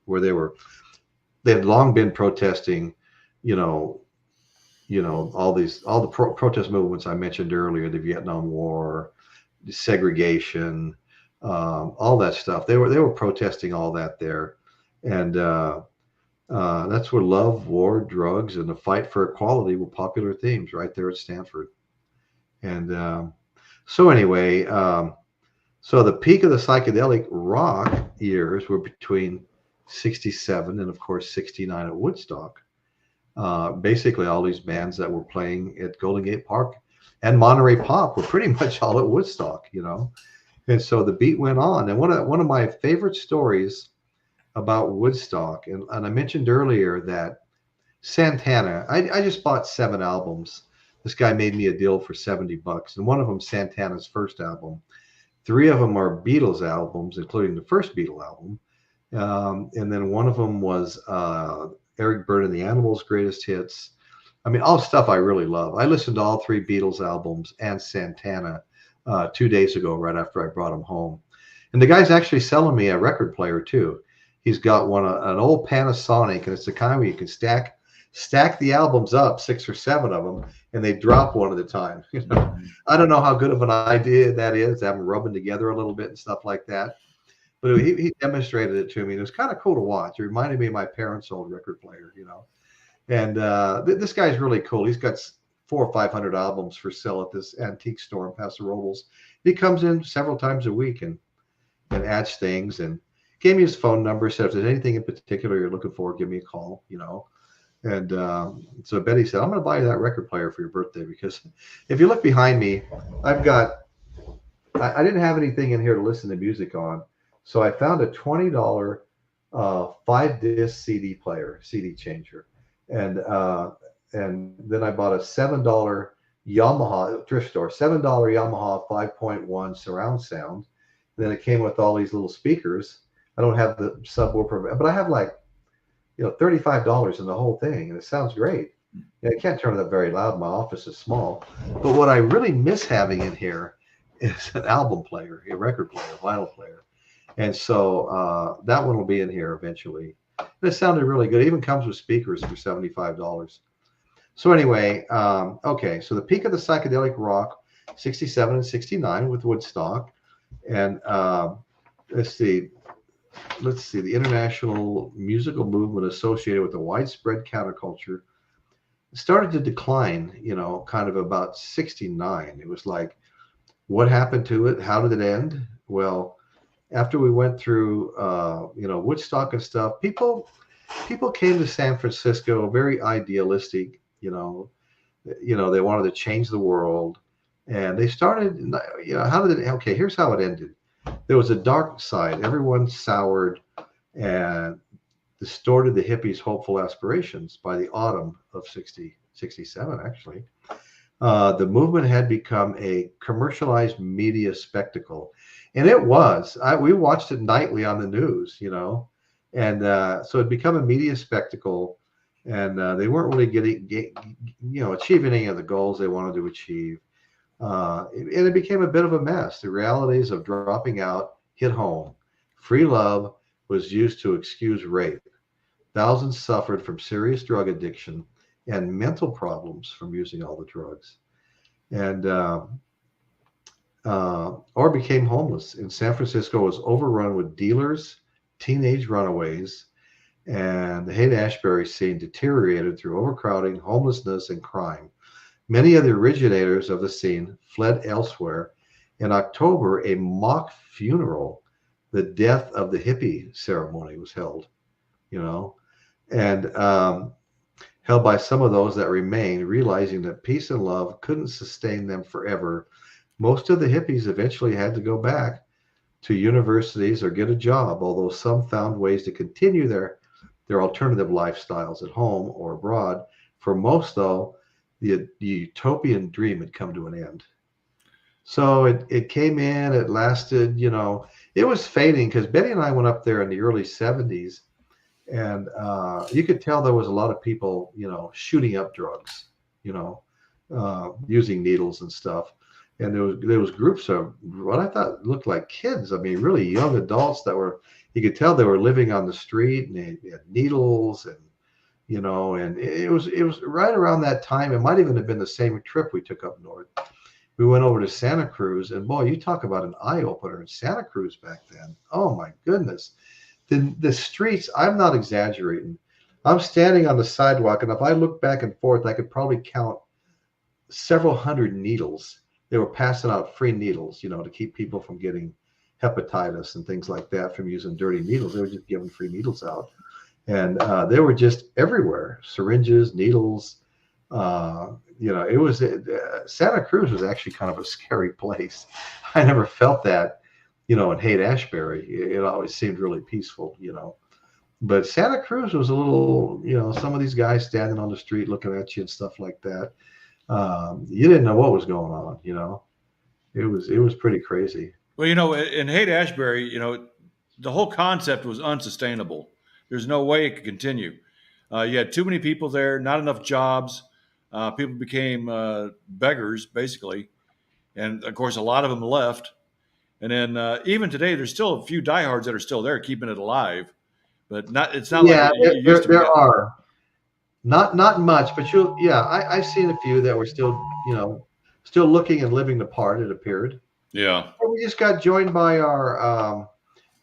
where they had long been protesting, all the protest movements I mentioned earlier, the Vietnam War, segregation, all that stuff. They were protesting all that there, and that's where love, war, drugs, and the fight for equality were popular themes right there at Stanford. And so anyway, so the peak of the psychedelic rock years were between 67 and, of course, 69 at Woodstock. Basically, all these bands that were playing at Golden Gate Park and Monterey Pop were pretty much all at Woodstock, And so the beat went on. And one of my favorite stories about Woodstock, and I mentioned earlier that Santana, I just bought 7 albums. This guy made me a deal for $70, and one of them Santana's first album. 3 of them are Beatles albums, including the first Beatle album, and then one of them was Eric Burdon and the Animals' greatest hits. I mean, all stuff I really love. I listened to all 3 Beatles albums and Santana 2 days ago, right after I brought them home. And the guy's actually selling me a record player too. He's got an old Panasonic, and it's the kind where you can stack the albums up, 6 or 7 of them, and they drop one at a time. I don't know how good of an idea that is, to have them rubbing together a little bit and stuff like that. But he demonstrated it to me. It was kind of cool to watch. It reminded me of my parents' old record player, And this guy's really cool. He's got 400 or 500 albums for sale at this antique store in Paso Robles. He comes in several times a week and adds things, and gave me his phone number. Said if there's anything in particular you're looking for, give me a call. And so Betty said, I'm going to buy you that record player for your birthday, because if you look behind me, I didn't have anything in here to listen to music on. So I found a $20 5-disc CD player, CD changer. And then I bought a $7 Yamaha thrift store, $7 Yamaha 5.1 surround sound. And then it came with all these little speakers. I don't have the subwoofer, but I have like, $35 in the whole thing, and it sounds great. I can't turn it up very loud. My office is small. But what I really miss having in here is an album player, a record player, vinyl player. And so that one will be in here eventually. And it sounded really good. It even comes with speakers for $75. So anyway, okay. So the peak of the psychedelic rock, 67 and 69 with Woodstock. And let's see, the international musical movement associated with the widespread counterculture started to decline, kind of about 69. It was like, what happened to it? How did it end? Well, after we went through, Woodstock and stuff, people came to San Francisco very idealistic, they wanted to change the world. And they started, how did it, okay, here's how it ended. There was a dark side. Everyone soured and distorted the hippies' hopeful aspirations by the autumn of 67, actually. The movement had become a commercialized media spectacle. And it was. We watched it nightly on the news, and so it became a media spectacle. And they weren't really achieving any of the goals they wanted to achieve. And it became a bit of a mess. The realities of dropping out hit home. Free love was used to excuse rape. Thousands suffered from serious drug addiction and mental problems from using all the drugs, and or became homeless. And San Francisco was overrun with dealers, teenage runaways, and the Haight-Ashbury scene deteriorated through overcrowding, homelessness, and crime. Many of the originators of the scene fled elsewhere. In October, a mock funeral, the death of the hippie ceremony, was held, and held by some of those that remained, realizing that peace and love couldn't sustain them forever. Most of the hippies eventually had to go back to universities or get a job, although some found ways to continue their alternative lifestyles at home or abroad. For most, though, the utopian dream had come to an end. So it came in, it lasted, it was fading, because Betty and I went up there in the early 70s, and you could tell there was a lot of people, shooting up drugs, using needles and stuff. And there was groups of what I thought looked like kids. I mean, really young adults you could tell they were living on the street, and they had needles, and and it was right around that time. It might even have been the same trip we took up north. We went over to Santa Cruz, and boy, you talk about an eye opener in Santa Cruz back then. Oh my goodness. The streets, I'm not exaggerating. I'm standing on the sidewalk, and if I look back and forth, I could probably count several hundred needles. They were passing out free needles, to keep people from getting hepatitis and things like that from using dirty needles. They were just giving free needles out. And they were just everywhere, syringes, needles. It was Santa Cruz was actually kind of a scary place. I never felt that, in Haight-Ashbury. It always seemed really peaceful, But Santa Cruz was a little, some of these guys standing on the street looking at you and stuff like that. You didn't know what was going on, It was pretty crazy. Well, in Haight-Ashbury, the whole concept was unsustainable. There's no way it could continue. You had too many people there, not enough jobs. People became beggars, basically. And, of course, a lot of them left. And then even today, there's still a few diehards that are still there keeping it alive. But it's not like it used to be. There are. Not much, but I've seen a few that were still, still looking and living the part, it appeared. Yeah. And we just got joined by our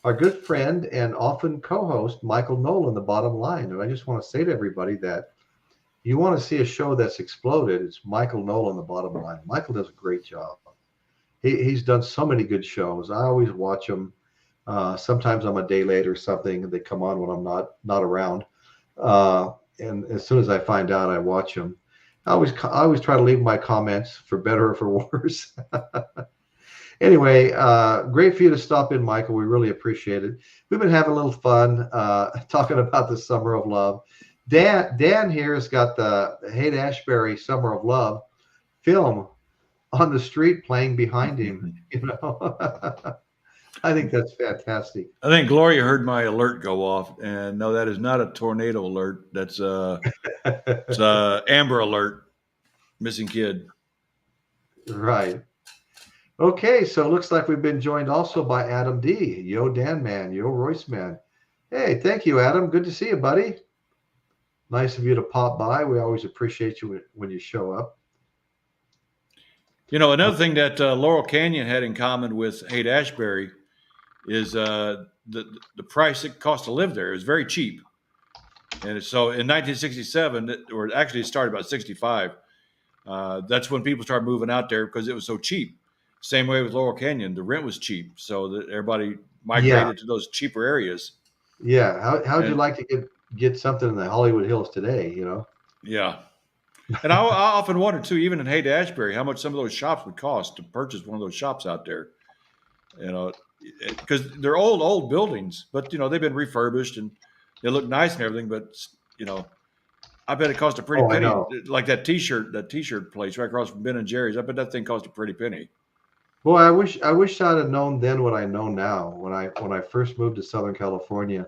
good friend and often co-host, Michael Nolan, The Bottom Line. And I just want to say to everybody that you want to see a show that's exploded, it's Michael Nolan, The Bottom Line. Michael does a great job. He's done so many good shows. I always watch them. Sometimes I'm a day late or something, and they come on when I'm not around. And as soon as I find out, I watch them. I always try to leave my comments for better or for worse. Anyway, great for you to stop in, Michael. We really appreciate it. We've been having a little fun talking about the Summer of Love. Dan here has got the Haight-Ashbury Summer of Love film on the street playing behind him. You know, I think that's fantastic. I think Gloria heard my alert go off, and no, that is not a tornado alert. That's it's a Amber Alert, missing kid. Right. Okay, so it looks like we've been joined also by Adam D. Yo, Dan Man, Yo, Royce Man. Hey, thank you, Adam. Good to see you, buddy. Nice of you to pop by. We always appreciate you when you show up. You know, another thing that Laurel Canyon had in common with Haight-Ashbury is the price it cost to live there is very cheap. And so in 1967, or actually it started about 65, that's when people started moving out there because it was so cheap. Same way with Laurel Canyon, the rent was cheap, so that everybody migrated to those cheaper areas. Yeah, how would you like to get something in the Hollywood Hills today? You know. Yeah, and I often wonder too, even in Haight-Ashbury, how much some of those shops would cost to purchase one of those shops out there. You know, because they're old buildings, but you know they've been refurbished and they look nice and everything. But you know, I bet it cost a pretty penny. Like that T-shirt place right across from Ben and Jerry's. I bet that thing cost a pretty penny. Boy, I wish I'd have known then what I know now. When I first moved to Southern California,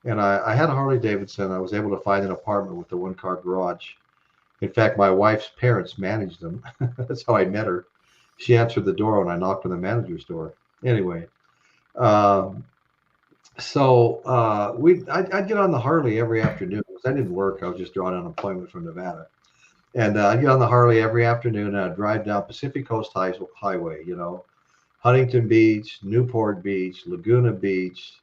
and I had a Harley Davidson, I was able to find an apartment with a one-car garage. In fact, my wife's parents managed them. That's how I met her. She answered the door when I knocked on the manager's door. Anyway, I'd get on the Harley every afternoon because I didn't work. I was just drawing unemployment from Nevada. And I'd get on the Harley every afternoon and I'd drive down Pacific Coast Highway, you know, Huntington Beach, Newport Beach, Laguna Beach,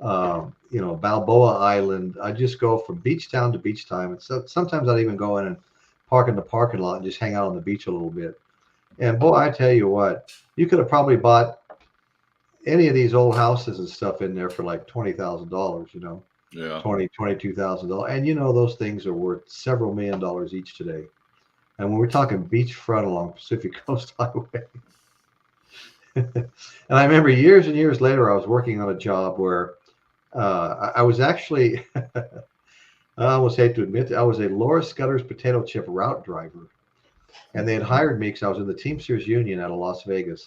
you know, Balboa Island. I'd just go from beach town to beach time. And so sometimes I'd even go in and park in the parking lot and just hang out on the beach a little bit. And boy, I tell you what, you could have probably bought any of these old houses and stuff in there for like $20,000, you know. Yeah. $22,000. And you know, those things are worth several $1 million each today. And when we're talking beachfront along Pacific Coast Highway. And I remember years and years later, I was working on a job where I was actually, I almost hate to admit, I was a Laura Scudder's potato chip route driver. And they had hired me because I was in the Teamsters Union out of Las Vegas.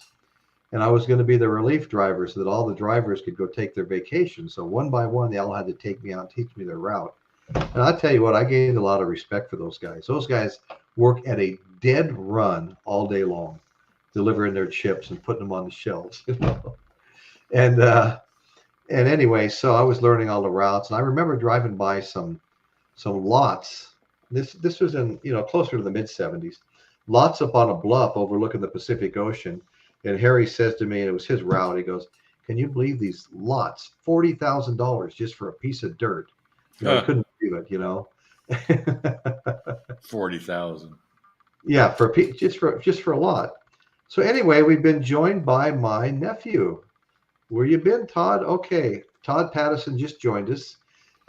And I was going to be the relief driver so that all the drivers could go take their vacation. So one by one, they all had to take me out and teach me their route. And I tell you what, I gained a lot of respect for those guys. Those guys work at a dead run all day long, delivering their chips and putting them on the shelves. You know? And anyway, so I was learning all the routes. And I remember driving by some lots. This was in, you know, closer to the mid-70s. Lots up on a bluff overlooking the Pacific Ocean. And Harry says to me, and it was his route, he goes, "Can you believe these lots? $40,000 just for a piece of dirt." You know, I couldn't believe it, you know. 40,000. Yeah, just for a lot. So anyway, we've been joined by my nephew. Where you been, Todd? Okay, Todd Pattison just joined us.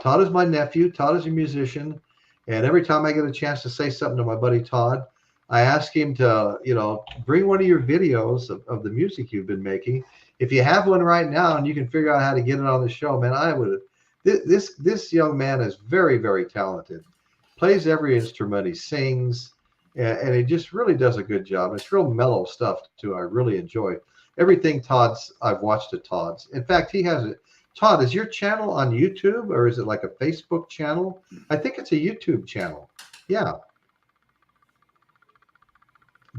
Todd is my nephew. Todd is a musician, and every time I get a chance to say something to my buddy Todd, I ask him to, you know, bring one of your videos of the music you've been making. If you have one right now and you can figure out how to get it on the show, man, I would. This young man is very, very talented. Plays every instrument. He sings, and he just really does a good job. It's real mellow stuff too. I really enjoy everything I've watched at Todd's. In fact, he has it. Todd, is your channel on YouTube or is it like a Facebook channel? I think it's a YouTube channel. Yeah.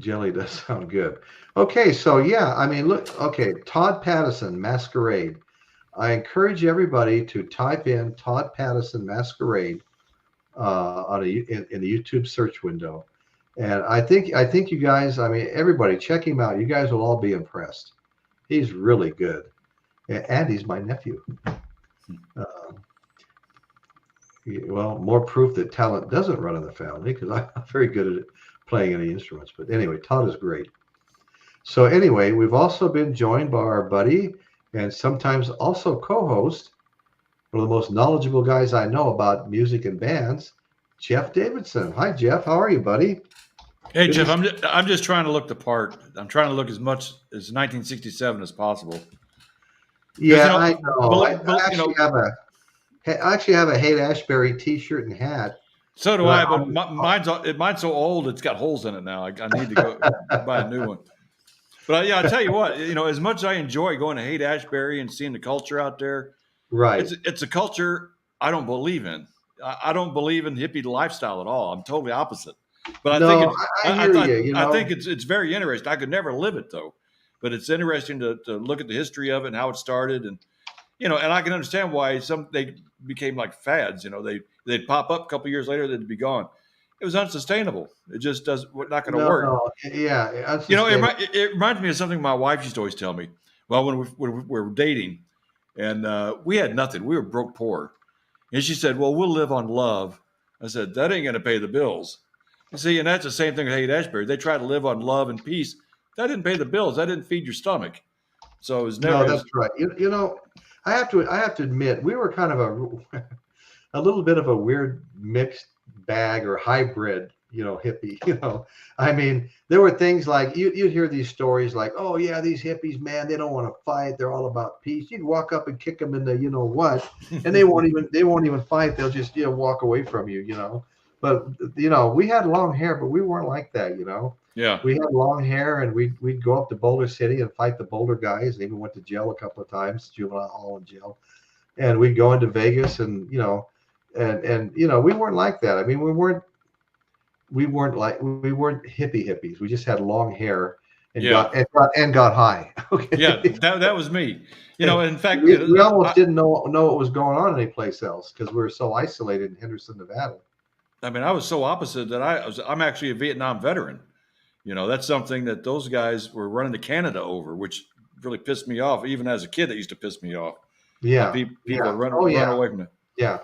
Jelly does sound good. Okay, so yeah, I mean, look, okay, Todd Pattison Masquerade. I encourage everybody to type in Todd Pattison Masquerade in the YouTube search window. And I think you guys, I mean, everybody, check him out. You guys will all be impressed. He's really good. And he's my nephew. Well, more proof that talent doesn't run in the family because I'm very good at it. Playing any instruments. But anyway, Todd is great. So anyway, we've also been joined by our buddy and sometimes also co-host, one of the most knowledgeable guys I know about music and bands, Jeff Davidson. Hi, Jeff. How are you, buddy? Hey, Jeff. I'm just trying to look the part. I'm trying to look as much as 1967 as possible. Yeah, I know. I actually have a Haight-Ashbury T-shirt and hat. So do But I, but mine's so old it's got holes in it now. I need to go buy a new one. But yeah, I tell you what, as much as I enjoy going to Haight-Ashbury and seeing the culture out there, right. it's a culture I don't believe in. I don't believe in hippie lifestyle at all. I'm totally opposite. But I think No, I hear you. I think it's very interesting. I could never live it though, but it's interesting to look at the history of it and how it started, and and I can understand why they became like fads. They'd pop up a couple years later, they'd be gone. It was unsustainable. It just not going to work. No, yeah, It reminds me of something my wife used to always tell me. Well, when we were dating, and we had nothing, we were broke poor, and she said, "Well, we'll live on love." I said, "That ain't going to pay the bills." You see, and that's the same thing with Haight-Ashbury. They try to live on love and peace. That didn't pay the bills. That didn't feed your stomach. So it was never. No, that's right. I have to admit, we were kind of a little bit of a weird mixed bag or hybrid, hippie. I mean, there were things like you'd hear these stories like, oh yeah, these hippies, man, they don't want to fight. They're all about peace. You'd walk up and kick them in the what, and they won't even fight. They'll just walk away from you. But we had long hair, but we weren't like that. Yeah. We had long hair, and we'd go up to Boulder City and fight the Boulder guys. They even went to jail a couple of times, juvenile hall and jail. And we'd go into Vegas, and we weren't like that. I mean, we weren't hippies. We just had long hair and got high. Okay. Yeah, that was me. In fact, we almost didn't know what was going on anyplace else because we were so isolated in Henderson, Nevada. I mean, I was so opposite that I'm actually a Vietnam veteran. That's something that those guys were running to Canada over, which really pissed me off. Even as a kid, that used to piss me off. Yeah, people run away from it. Yeah.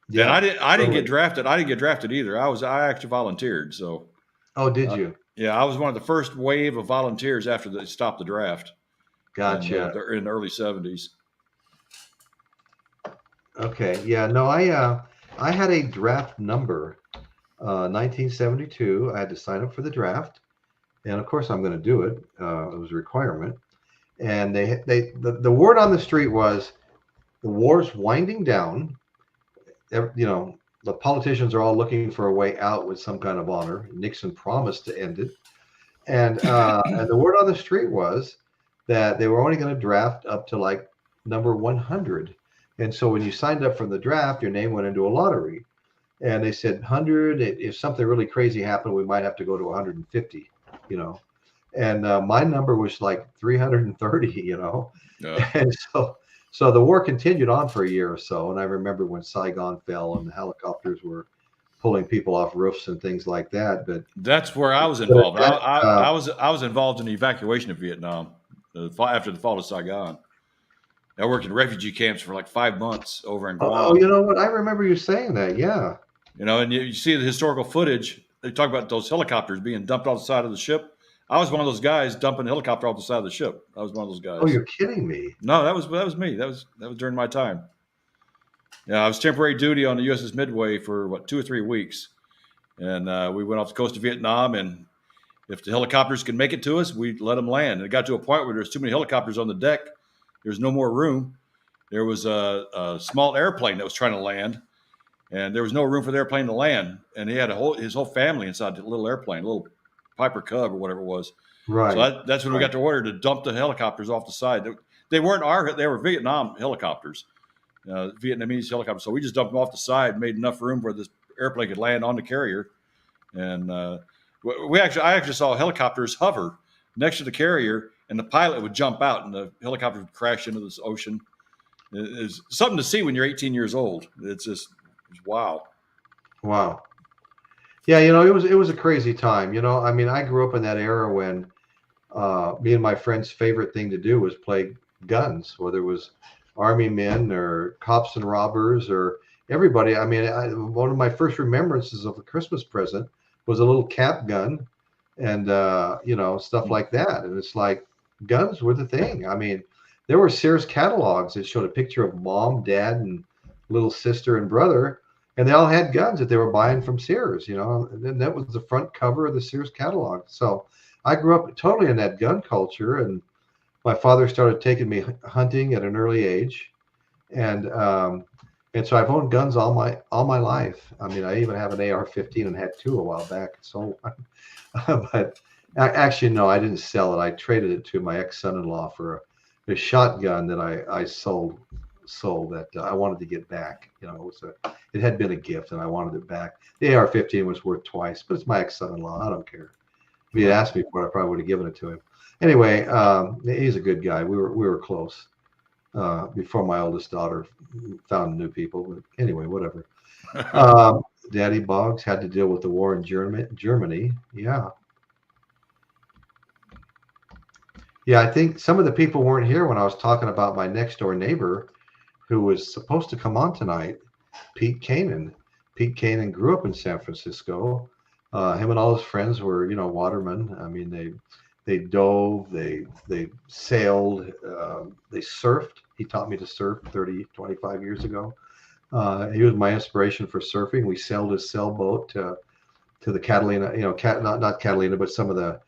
Yeah, and I didn't get drafted. I didn't get drafted either. I actually volunteered. So. Oh, did you? Yeah, I was one of the first wave of volunteers after they stopped the draft. Gotcha. In the early 70s. Okay. Yeah. No, I had a draft number, 1972. I had to sign up for the draft, and of course I'm going to do it. It was a requirement, and the word on the street was the war's winding down. The politicians are all looking for a way out with some kind of honor. Nixon promised to end it, and the word on the street was that they were only going to draft up to like number 100. And so when you signed up for the draft, your name went into a lottery, and they said 100. If something really crazy happened, we might have to go to 150. And my number was like 330. Yeah. And so the war continued on for a year or so. And I remember when Saigon fell and the helicopters were pulling people off roofs and things like that. But that's where I was involved. I was involved in the evacuation of Vietnam after the fall of Saigon. I worked in refugee camps for like 5 months over in Guam. Oh, you know what? I remember you saying that. Yeah. And you see the historical footage. They talk about those helicopters being dumped off the side of the ship. I was one of those guys dumping a helicopter off the side of the ship. I was one of those guys. Oh, you're kidding me. No, that was me. That was during my time. Yeah, I was temporary duty on the USS Midway for 2 or 3 weeks. And we went off the coast of Vietnam, and if the helicopters could make it to us, we'd let them land. And it got to a point where there's too many helicopters on the deck. There's no more room. There was a small airplane that was trying to land, and there was no room for the airplane to land. And he had his whole family inside the little airplane, a little Piper Cub or whatever it was. Right. So that's when we got the order to dump the helicopters off the side. They weren't they were Vietnam helicopters, Vietnamese helicopters. So we just dumped them off the side, made enough room where this airplane could land on the carrier. And I actually saw helicopters hover next to the carrier, and the pilot would jump out and the helicopter would crash into this ocean. It's something to see when you're 18 years old. It's wow. Wow. Yeah, it was a crazy time. I mean, I grew up in that era when me and my friends' favorite thing to do was play guns, whether it was army men or cops and robbers or everybody. I mean, one of my first remembrances of a Christmas present was a little cap gun and, stuff like that. And it's like guns were the thing. I mean, there were Sears catalogs that showed a picture of mom, dad, and little sister and brother. And they all had guns that they were buying from Sears, and that was the front cover of the Sears catalog. So I grew up totally in that gun culture, and my father started taking me hunting at an early age. And, And so I've owned guns all my life. I mean, I even have an AR-15 and had two a while back. So, but actually, no, I didn't sell it. I traded it to my ex-son-in-law for a shotgun that I sold that I wanted to get back. You know, it had been a gift and I wanted it back. The AR-15 was worth twice, but it's my ex-son-in-law. I don't care. If he had asked me for it, I probably would have given it to him. Anyway, he's a good guy. We were close before my oldest daughter found new people. But anyway, whatever. Daddy Boggs had to deal with the war in Germany. Yeah. Yeah, I think some of the people weren't here when I was talking about my next door neighbor who was supposed to come on tonight, Pete Kanan. Pete Kanan grew up in San Francisco. Him and all his friends were, watermen. I mean, they dove, they sailed, they surfed. He taught me to surf 30, 25 years ago. He was my inspiration for surfing. We sailed his sailboat to the Catalina, not Catalina, but some of the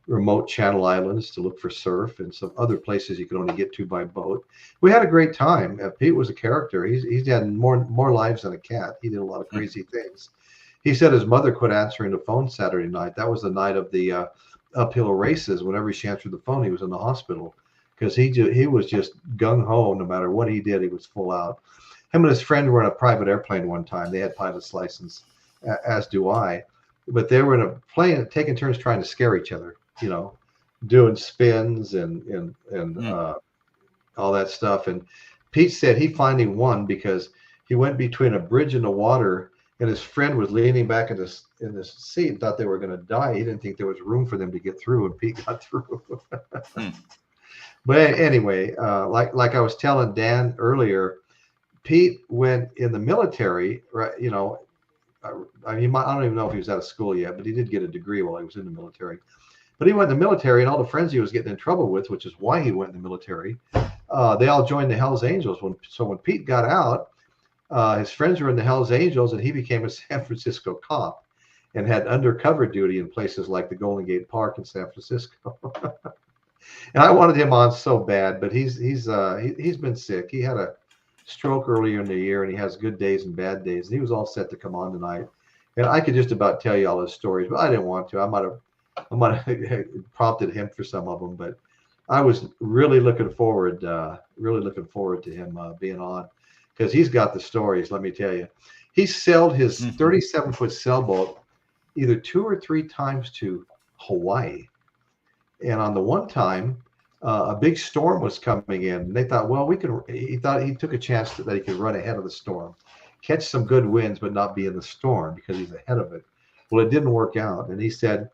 remote Channel Islands to look for surf and some other places you could only get to by boat. We had a great time. Pete was a character. He's had more lives than a cat. He did a lot of crazy things. He said his mother quit answering the phone Saturday night. That was the night of the uphill races. Whenever she answered the phone, he was in the hospital because he was just gung ho. No matter what he did, he was full out. Him and his friend were in a private airplane one time. They had pilot's license, as do I. But they were in a plane taking turns trying to scare each other, doing spins and all that stuff. And Pete said he finally won because he went between a bridge and the water, and his friend was leaning back in this seat and thought they were going to die. He didn't think there was room for them to get through, and Pete got through. But anyway, like I was telling Dan earlier, Pete went in the military, right? I don't even know if he was out of school yet, but he did get a degree while he was in the military. But he went in the military, and all the friends he was getting in trouble with, which is why he went in the military, they all joined the Hells Angels. When Pete got out, his friends were in the Hells Angels, and he became a San Francisco cop and had undercover duty in places like the Golden Gate Park in San Francisco. And I wanted him on so bad, but he's been sick. He had a stroke earlier in the year, and he has good days and bad days. And he was all set to come on tonight, and I could just about tell you all his stories, but I didn't want to. I might have prompted him for some of them, but I was really looking forward to him being on because he's got the stories. Let me tell you, he sailed his 37-foot sailboat either 2 or 3 times to Hawaii, and on the one time, a big storm was coming in. And they thought, well, he thought he took a chance that he could run ahead of the storm, catch some good winds, but not be in the storm because he's ahead of it. Well, it didn't work out. And he said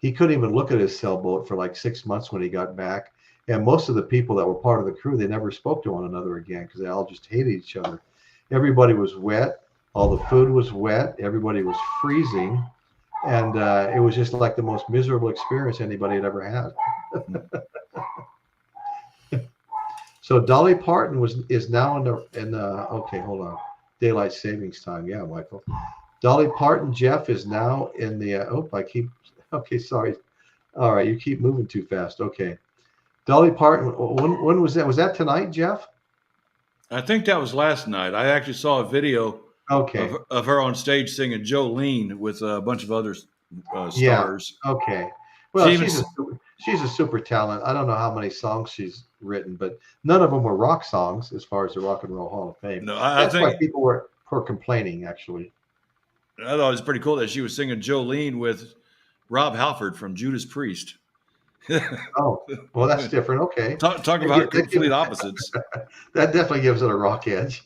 he couldn't even look at his sailboat for like 6 months when he got back. And most of the people that were part of the crew, they never spoke to one another again because they all just hated each other. Everybody was wet. All the food was wet. Everybody was freezing. And it was just like the most miserable experience anybody had ever had. So Dolly Parton is now in the okay, hold on, daylight savings time. Yeah, Michael. Dolly Parton, Jeff, is now in the sorry. All right, you keep moving too fast. Okay. Dolly Parton, when was that? Was that tonight, Jeff? I think that was last night. I actually saw a video of her on stage singing Jolene with a bunch of other stars. Yeah. Okay. Well, she's a super talent. I don't know how many songs she's written, but none of them were rock songs as far as the Rock and Roll Hall of Fame. No, That's why people were complaining, actually. I thought it was pretty cool that she was singing Jolene with Rob Halford from Judas Priest. Oh, well, that's different. Okay. Talk about complete opposites. That definitely gives it a rock edge.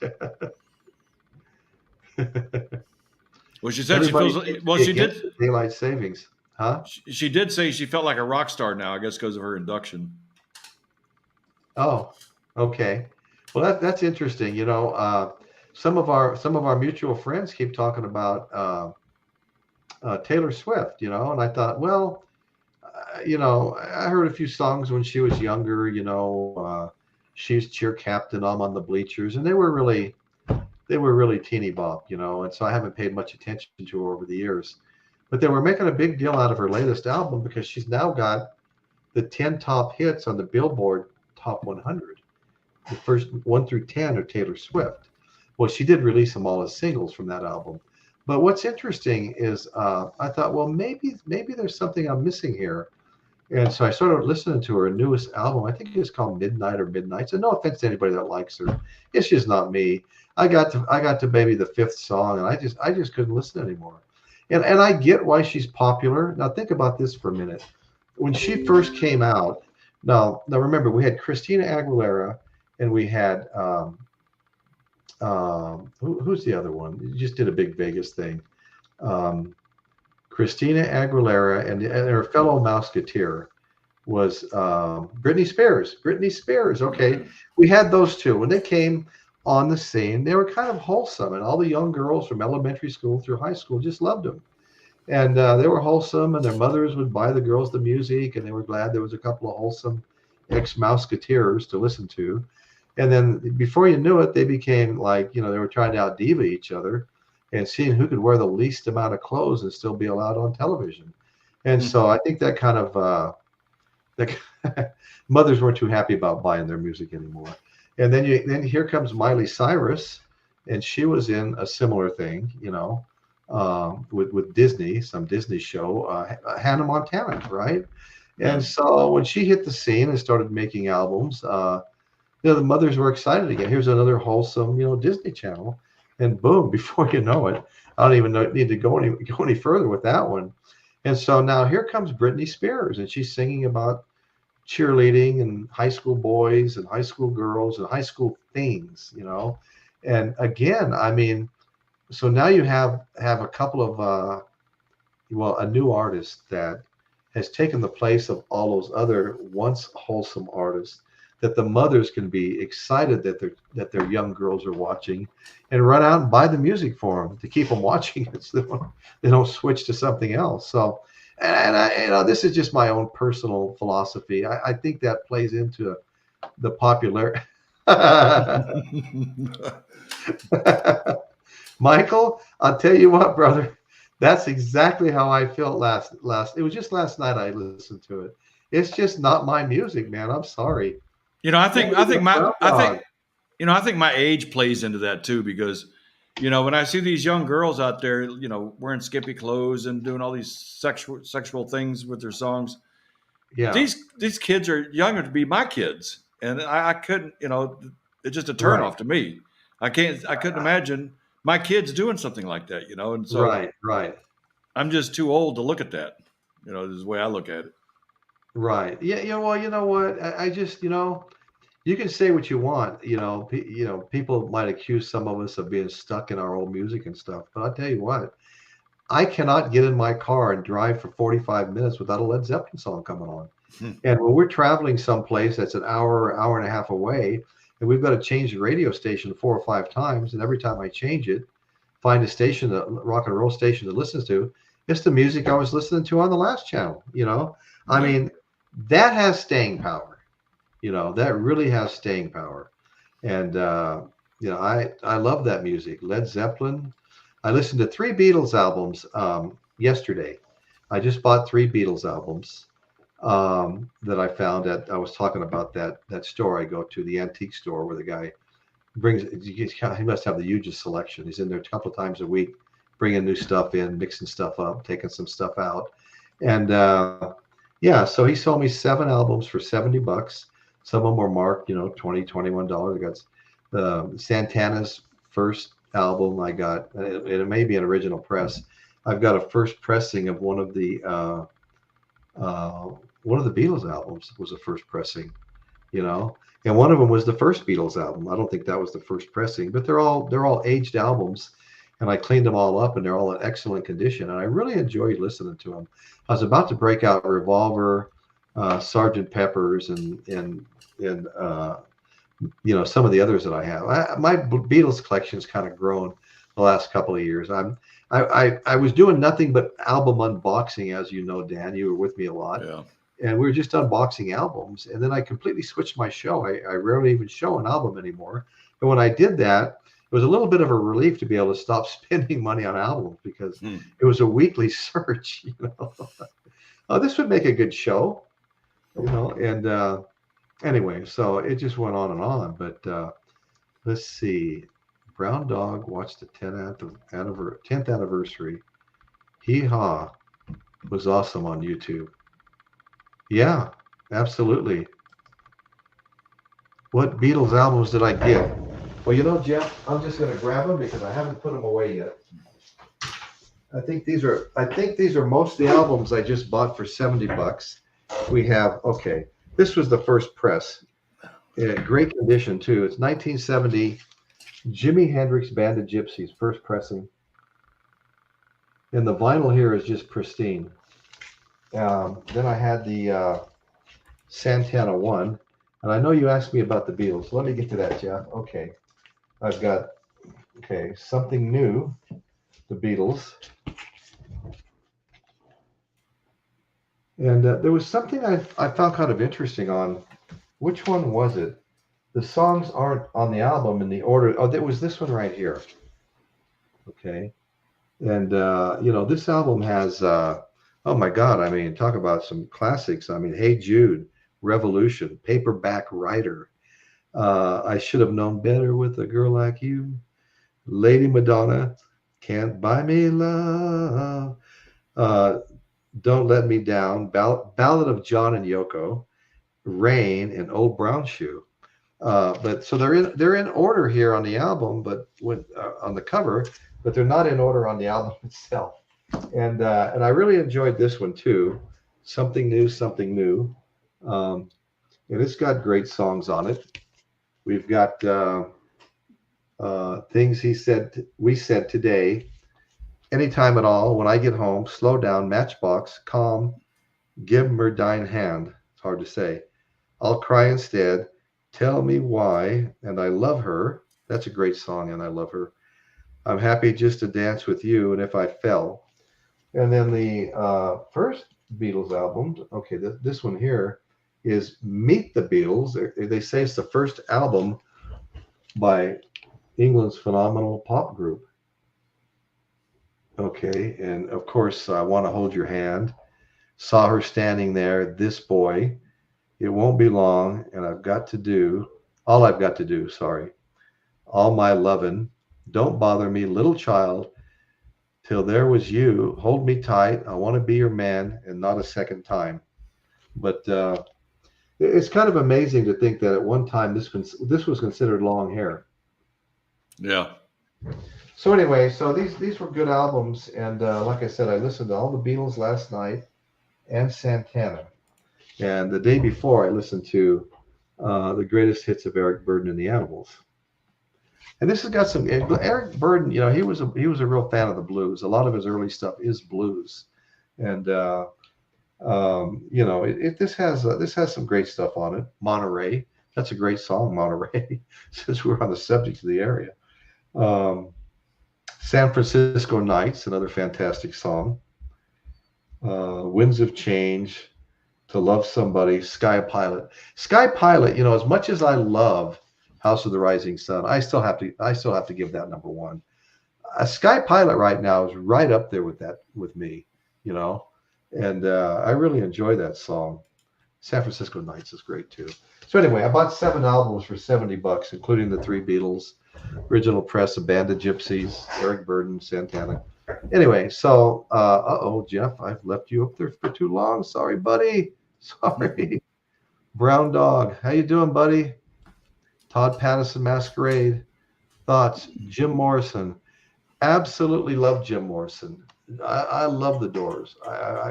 Well, she said she did daylight savings, huh? She did say she felt like a rock star now, I guess, because of her induction. Oh, okay. Well, that's interesting. Some of our mutual friends keep talking about Taylor Swift. And I thought, well, I heard a few songs when she was younger. She's cheer captain. I'm on the bleachers, and they were really teeny bop. And so I haven't paid much attention to her over the years. But they were making a big deal out of her latest album because she's now got the 10 top hits on the Billboard Top 100. The first 1 through 10 are Taylor Swift. Well, she did release them all as singles from that album. But what's interesting is I thought, well, maybe there's something I'm missing here. And so I started listening to her newest album. I think it's called Midnight or Midnights. And no offense to anybody that likes her, it's just not me. I got to maybe the fifth song, and I just couldn't listen anymore. And I get why she's popular. Now think about this for a minute. When she first came out, now remember, we had Christina Aguilera, and we had who's the other one? He just did a big Vegas thing. Christina Aguilera and her fellow Mouseketeer was Britney Spears. Britney Spears. Okay, we had those two. When they came on the scene, they were kind of wholesome, and all the young girls from elementary school through high school just loved them. And they were wholesome, and their mothers would buy the girls the music, and they were glad there was a couple of wholesome ex-Mouseketeers to listen to. And then before you knew it, they became like, they were trying to out-diva each other and seeing who could wear the least amount of clothes and still be allowed on television. And so I think that kind of mothers weren't too happy about buying their music anymore. And then here comes Miley Cyrus, and she was in a similar thing, with Disney, some Disney show, Hannah Montana, right? And so when she hit the scene and started making albums, the mothers were excited again. Here's another wholesome, Disney Channel, and boom! Before you know it, I don't even need to go any further with that one. And so now here comes Britney Spears, and she's singing about cheerleading and high school boys and high school girls and high school things, And again, I mean, so now you have a couple of a new artist that has taken the place of all those other once wholesome artists, that the mothers can be excited that their young girls are watching and run out and buy the music for them to keep them watching it, so they don't switch to something else. So, and I, this is just my own personal philosophy. I think that plays into the popular. Michael, I'll tell you what, brother, that's exactly how I felt last. It was just last night I listened to it. It's just not my music, man. I'm sorry. I think my age plays into that too, because, when I see these young girls out there, wearing skimpy clothes and doing all these sexual things with their songs. Yeah. These kids are younger to be my kids. And I couldn't, it's just a turn off to me. I couldn't imagine my kids doing something like that, and so right. I'm just too old to look at that. This is the way I look at it. Right. Yeah. Well, you know what? I just, you can say what you want. People might accuse some of us of being stuck in our old music and stuff. But I'll tell you what, I cannot get in my car and drive for 45 minutes without a Led Zeppelin song coming on. And when we're traveling someplace that's an hour and a half away, and we've got to change the radio station 4 or 5 times, and every time I change it, find a station, a rock and roll station to listen to, it's the music I was listening to on the last channel. I mean, that has staying power. That really has staying power. And I love that music. Led Zeppelin. I listened to 3 Beatles albums yesterday. I just bought 3 Beatles albums that I found I was talking about that store I go to, the antique store, where the guy he must have the hugest selection. He's in there a couple of times a week, bringing new stuff in, mixing stuff up, taking some stuff out. And so he sold me 7 albums for $70. Some of them were marked, $20, $21. I got Santana's first album. I got, it may be an original press. I've got a first pressing of one of the Beatles albums was a first pressing, and one of them was the first Beatles album. I don't think that was the first pressing, but they're all aged albums, and I cleaned them all up, and they're all in excellent condition, and I really enjoyed listening to them. I was about to break out Revolver, Sgt. Pepper's, and some of the others that I have. My Beatles collection's kind of grown the last couple of years. I was doing nothing but album unboxing, as you know, Dan. You were with me a lot. Yeah. And we were just unboxing albums. And then I completely switched my show. I rarely even show an album anymore. And when I did that, it was a little bit of a relief to be able to stop spending money on albums, because it was a weekly search, Oh, this would make a good show, and anyway, so it just went on and on. But let's see. Brown Dog watched the 10th anniversary. Hee Haw was awesome on YouTube. Yeah, absolutely. What Beatles albums did I get? Well, Jeff, I'm just going to grab them because I haven't put them away yet. I think these are most of the albums I just bought for $70. We have, okay, this was the first press. Great condition too. It's 1970 Jimi Hendrix Band of Gypsies, first pressing. And the vinyl here is just pristine. Then I had the Santana 1. And I know you asked me about the Beatles. So let me get to that, Jeff. Okay. I've got, Something New, the Beatles. And there was something I found kind of interesting on, which one was it? The songs aren't on the album in the order. Oh, there was this one right here. Okay. And, this album has, oh my God, I mean, talk about some classics. I mean, Hey Jude, Revolution, Paperback Writer, I Should Have Known Better with a Girl Like You, Lady Madonna, Can't Buy Me Love, Don't Let Me Down, Ballad of John and Yoko, Rain, and Old Brown Shoe. But so they're in order here on the album, but on the cover, but they're not in order on the album itself. And I really enjoyed this one too, Something New, Something New. And it's got great songs on it. We've got Things We Said Today, Anytime at All, When I Get Home, Slow Down, Matchbox, Calm, Give 'Em Her Dying Hand. It's hard to say. I'll Cry Instead, Tell Me Why, and I Love Her. That's a great song, and I love her. I'm Happy Just to Dance with You, and If I Fell. And then the first Beatles album, okay, this one here is Meet the Beatles. They say it's the first album by England's phenomenal pop group. Okay, and of course, I Want to Hold Your Hand. Saw Her Standing There, This Boy, It Won't Be Long, and All I've Got to Do, All My Lovin', Don't Bother Me, Little Child, Till There Was You, Hold Me Tight, I Want to Be Your Man, and Not a Second Time. But it's kind of amazing to think that at one time this was considered long hair. Yeah. So anyway, so these were good albums, and like I said, I listened to all the Beatles last night and Santana, and the day before I listened to the greatest hits of Eric Burdon and the Animals. And this has got some Eric Burdon. He was a real fan of the blues. A lot of his early stuff is blues, and this has some great stuff on it. Monterey, that's a great song, Monterey, since we're on the subject of the area. San Francisco Nights, another fantastic song. Winds of Change, To Love Somebody, Sky Pilot. Sky Pilot, as much as I love House of the Rising Sun, I still have to give that number one. Sky Pilot right now is right up there with me, and I really enjoy that song. San Francisco Nights is great too. So anyway, I bought 7 albums for $70, including the 3 Beatles, original press, A Band of Gypsies, Eric Burdon, Santana. Anyway, so Jeff, I've left you up there for too long. Sorry, buddy. Sorry. Brown Dog, how you doing, buddy? Todd Pattison Masquerade. Thoughts? Jim Morrison. Absolutely love Jim Morrison. I love the Doors.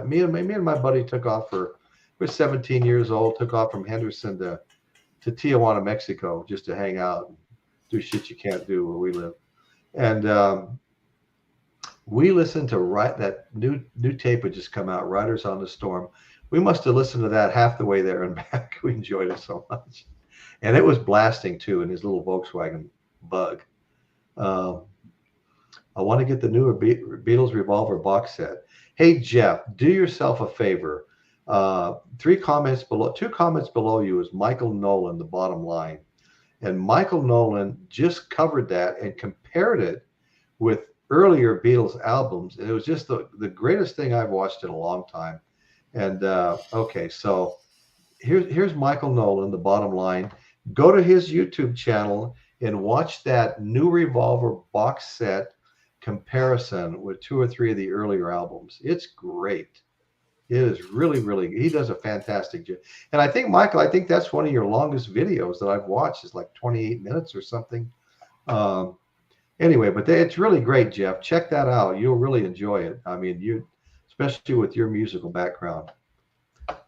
Me and my buddy took off we're 17 years old, took off from Henderson to Tijuana, Mexico, just to hang out and do shit you can't do where we live. And we listened to that new tape had just come out, Riders on the Storm. We must have listened to that half the way there and back. We enjoyed it so much. And it was blasting too in his little Volkswagen Bug. I want to get the newer Beatles Revolver box set. Hey, Jeff, do yourself a favor. 2 comments below you is Michael Nolan, The Bottom Line. And Michael Nolan just covered that and compared it with earlier Beatles albums. And it was just the greatest thing I've watched in a long time. And okay, so here's Michael Nolan, The Bottom Line. Go to his YouTube channel and watch that new Revolver box set comparison with 2 or 3 of the earlier albums. It's great. It is really, really, he does a fantastic job. And I think, Michael, I think that's one of your longest videos that I've watched. Is like 28 minutes or something. Anyway, but it's really great, Jeff. Check that out. You'll really enjoy it. I mean, especially with your musical background.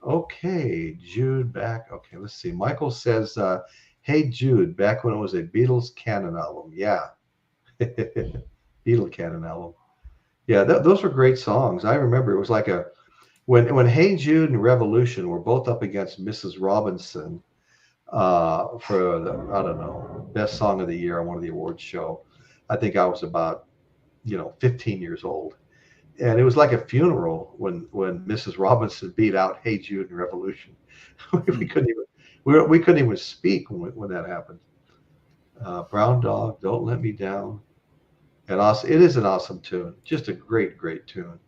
Okay, Jude back. Okay, let's see. Michael says, hey, Jude, back when it was a Beatles canon album. Yeah. Beatle canon album. Yeah, those were great songs. I remember it was like when Hey Jude and Revolution were both up against Mrs. Robinson for the, I don't know, best song of the year on one of the awards show. I think I was about 15 years old, and it was like a funeral when Mrs. Robinson beat out Hey Jude and Revolution. we couldn't even speak when that happened. Brown Dog, Don't Let Me Down. And awesome, it is an awesome tune. Just a great, great tune.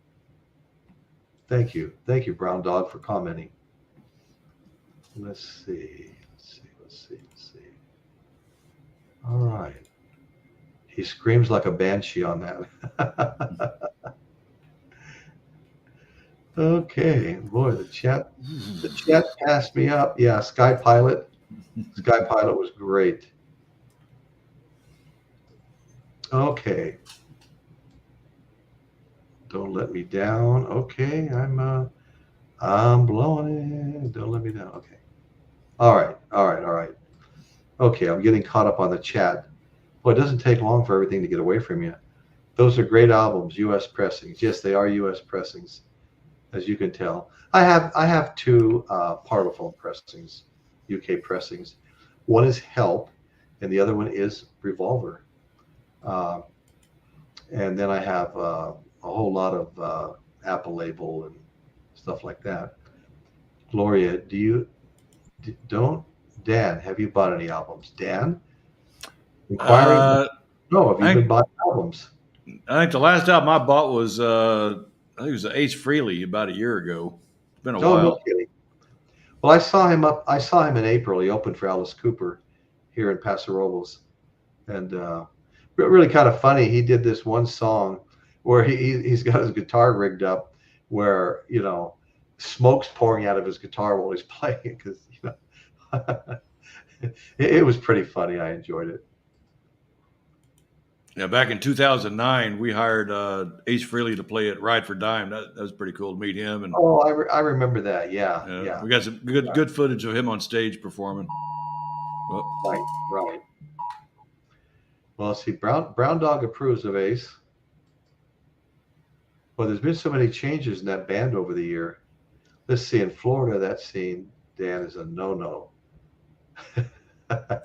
Thank you, Brown Dog, for commenting. Let's see. All right. He screams like a banshee on that. Okay, boy, the chat passed me up. Yeah, Sky Pilot was great. Okay. Don't Let Me Down. Okay, I'm blowing it. Don't let me down. Okay. All right. Okay, I'm getting caught up on the chat. Well, it doesn't take long for everything to get away from you. Those are great albums, U.S. pressings. Yes, they are U.S. pressings, as you can tell. I have 2 Parlophone pressings, UK pressings. One is Help, and the other one is Revolver. And then I have a whole lot of Apple label and stuff like that. Gloria, Dan, have you bought any albums? Dan? Inquiring? No, have you been buying albums? I think the last album I bought was, I think it was Ace Frehley about a year ago. It's been a while. No kidding. Well, I saw him in April. He opened for Alice Cooper here in Paso Robles. And really kind of funny. He did this one song where he's got his guitar rigged up where, smoke's pouring out of his guitar while he's playing it because, it was pretty funny. I enjoyed it. Yeah, back in 2009, we hired Ace Frehley to play at Ride for Dime. That was pretty cool to meet him. And I remember that. Yeah. We got some good footage of him on stage performing. Right. Well, let's see. Brown Dog approves of Ace. Well, there's been so many changes in that band over the year. Let's see. In Florida, that scene, Dan, is a no-no.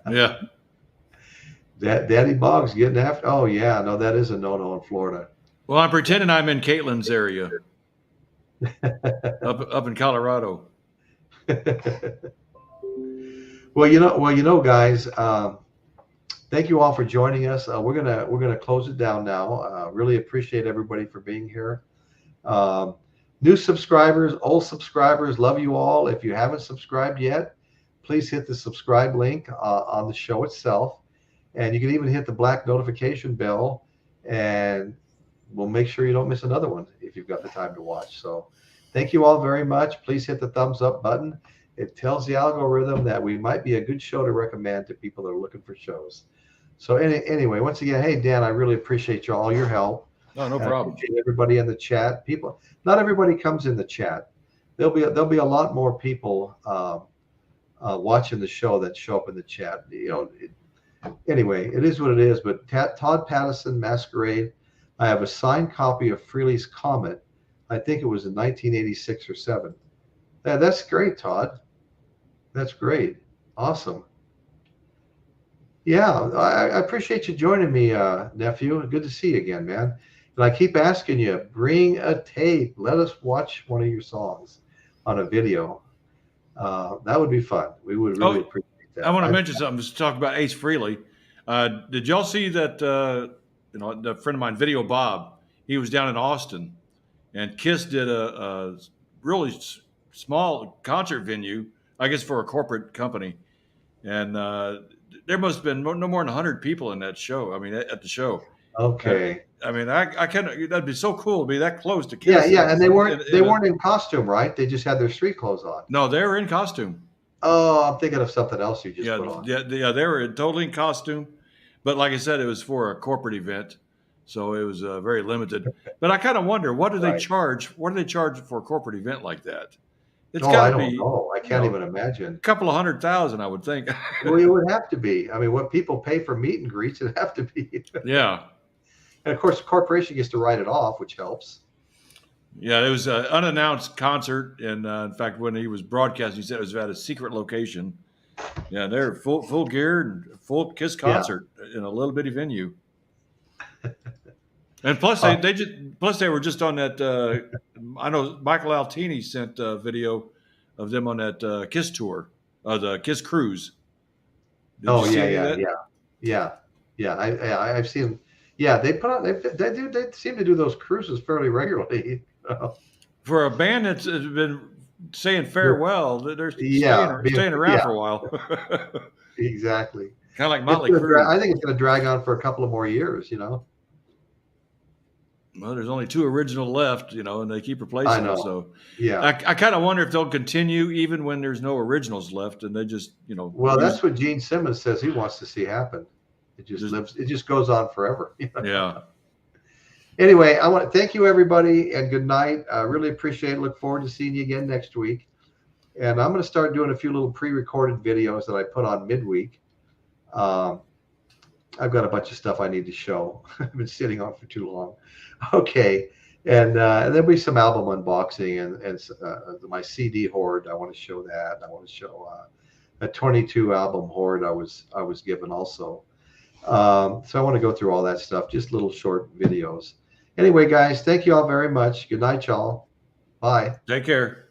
Yeah. Daddy Boggs getting after. Oh yeah, no, that is a no-no in Florida. Well, I'm pretending I'm in Caitlin's area, up in Colorado. Well, guys. Thank you all for joining us. We're gonna close it down now. Really appreciate everybody for being here. New subscribers, old subscribers, love you all. If you haven't subscribed yet, please hit the subscribe link on the show itself. And you can even hit the black notification bell, and we'll make sure you don't miss another one if you've got the time to watch. So thank you all very much. Please hit the thumbs up button. It tells the algorithm that we might be a good show to recommend to people that are looking for shows. So anyway, once again, hey, Dan, I really appreciate all your help. No problem. Everybody in the chat. Not everybody comes in the chat. There'll be a lot more people watching the show that show up in the chat. Anyway, it is what it is. But Todd Pattison, Masquerade. I have a signed copy of Frehley's Comet. I think it was in 1986 or 7. Yeah, that's great, Todd. That's great. Awesome. Yeah, I appreciate you joining me, nephew. Good to see you again, man. And I keep asking you, bring a tape. Let us watch one of your songs on a video. That would be fun. We would really appreciate that. I want to mention something. Just talk about Ace Frehley. Did y'all see that? The friend of mine, Video Bob. He was down in Austin, and Kiss did a really small concert venue, I guess, for a corporate company, and there must have been no more than 100 people in that show. I mean, at the show. Okay. I mean, I can't. That'd be so cool to be that close to Yeah, Kiss. yeah, and they weren't in costume, right? They just had their street clothes on. No, they were in costume. Oh, I'm thinking of something else you just put on. Yeah, they were totally in costume. But like I said, it was for a corporate event, so it was very limited. But I kind of wonder, what do they charge? What do they charge for a corporate event like that? It's got to be. I don't know. I can't even imagine. A couple of $100,000, I would think. Well, it would have to be. I mean, what people pay for meet and greets, it'd have to be. Yeah. And of course, the corporation gets to write it off, which helps. Yeah, it was an unannounced concert, and in fact, when he was broadcasting, he said it was at a secret location. Yeah, they're full gear and full Kiss concert in a little bitty venue. And plus, they were just on that. I know Michael Altini sent a video of them on that Kiss tour, the Kiss cruise. I've seen. Yeah, they put out. They seem to do those cruises fairly regularly. For a band that's been saying farewell, they're staying around for a while. Exactly. Kind of like Motley Crue. I think it's going to drag on for a couple of more years. Well, there's only 2 original left, and they keep replacing them. So yeah, I kind of wonder if they'll continue even when there's no originals left, and they just, Well, that's what Gene Simmons says he wants to see happen. It just lives. It just goes on forever. Yeah. Anyway, I want to thank you, everybody, and good night. I really appreciate it. Look forward to seeing you again next week. And I'm going to start doing a few little pre-recorded videos that I put on midweek. I've got a bunch of stuff I need to show. I've been sitting on for too long. Okay. And there'll be some album unboxing and my CD hoard. I want to show that. I want to show a 22 album hoard I was given also. So I want to go through all that stuff, just little short videos. Anyway, guys, thank you all very much. Good night, y'all. Bye. Take care.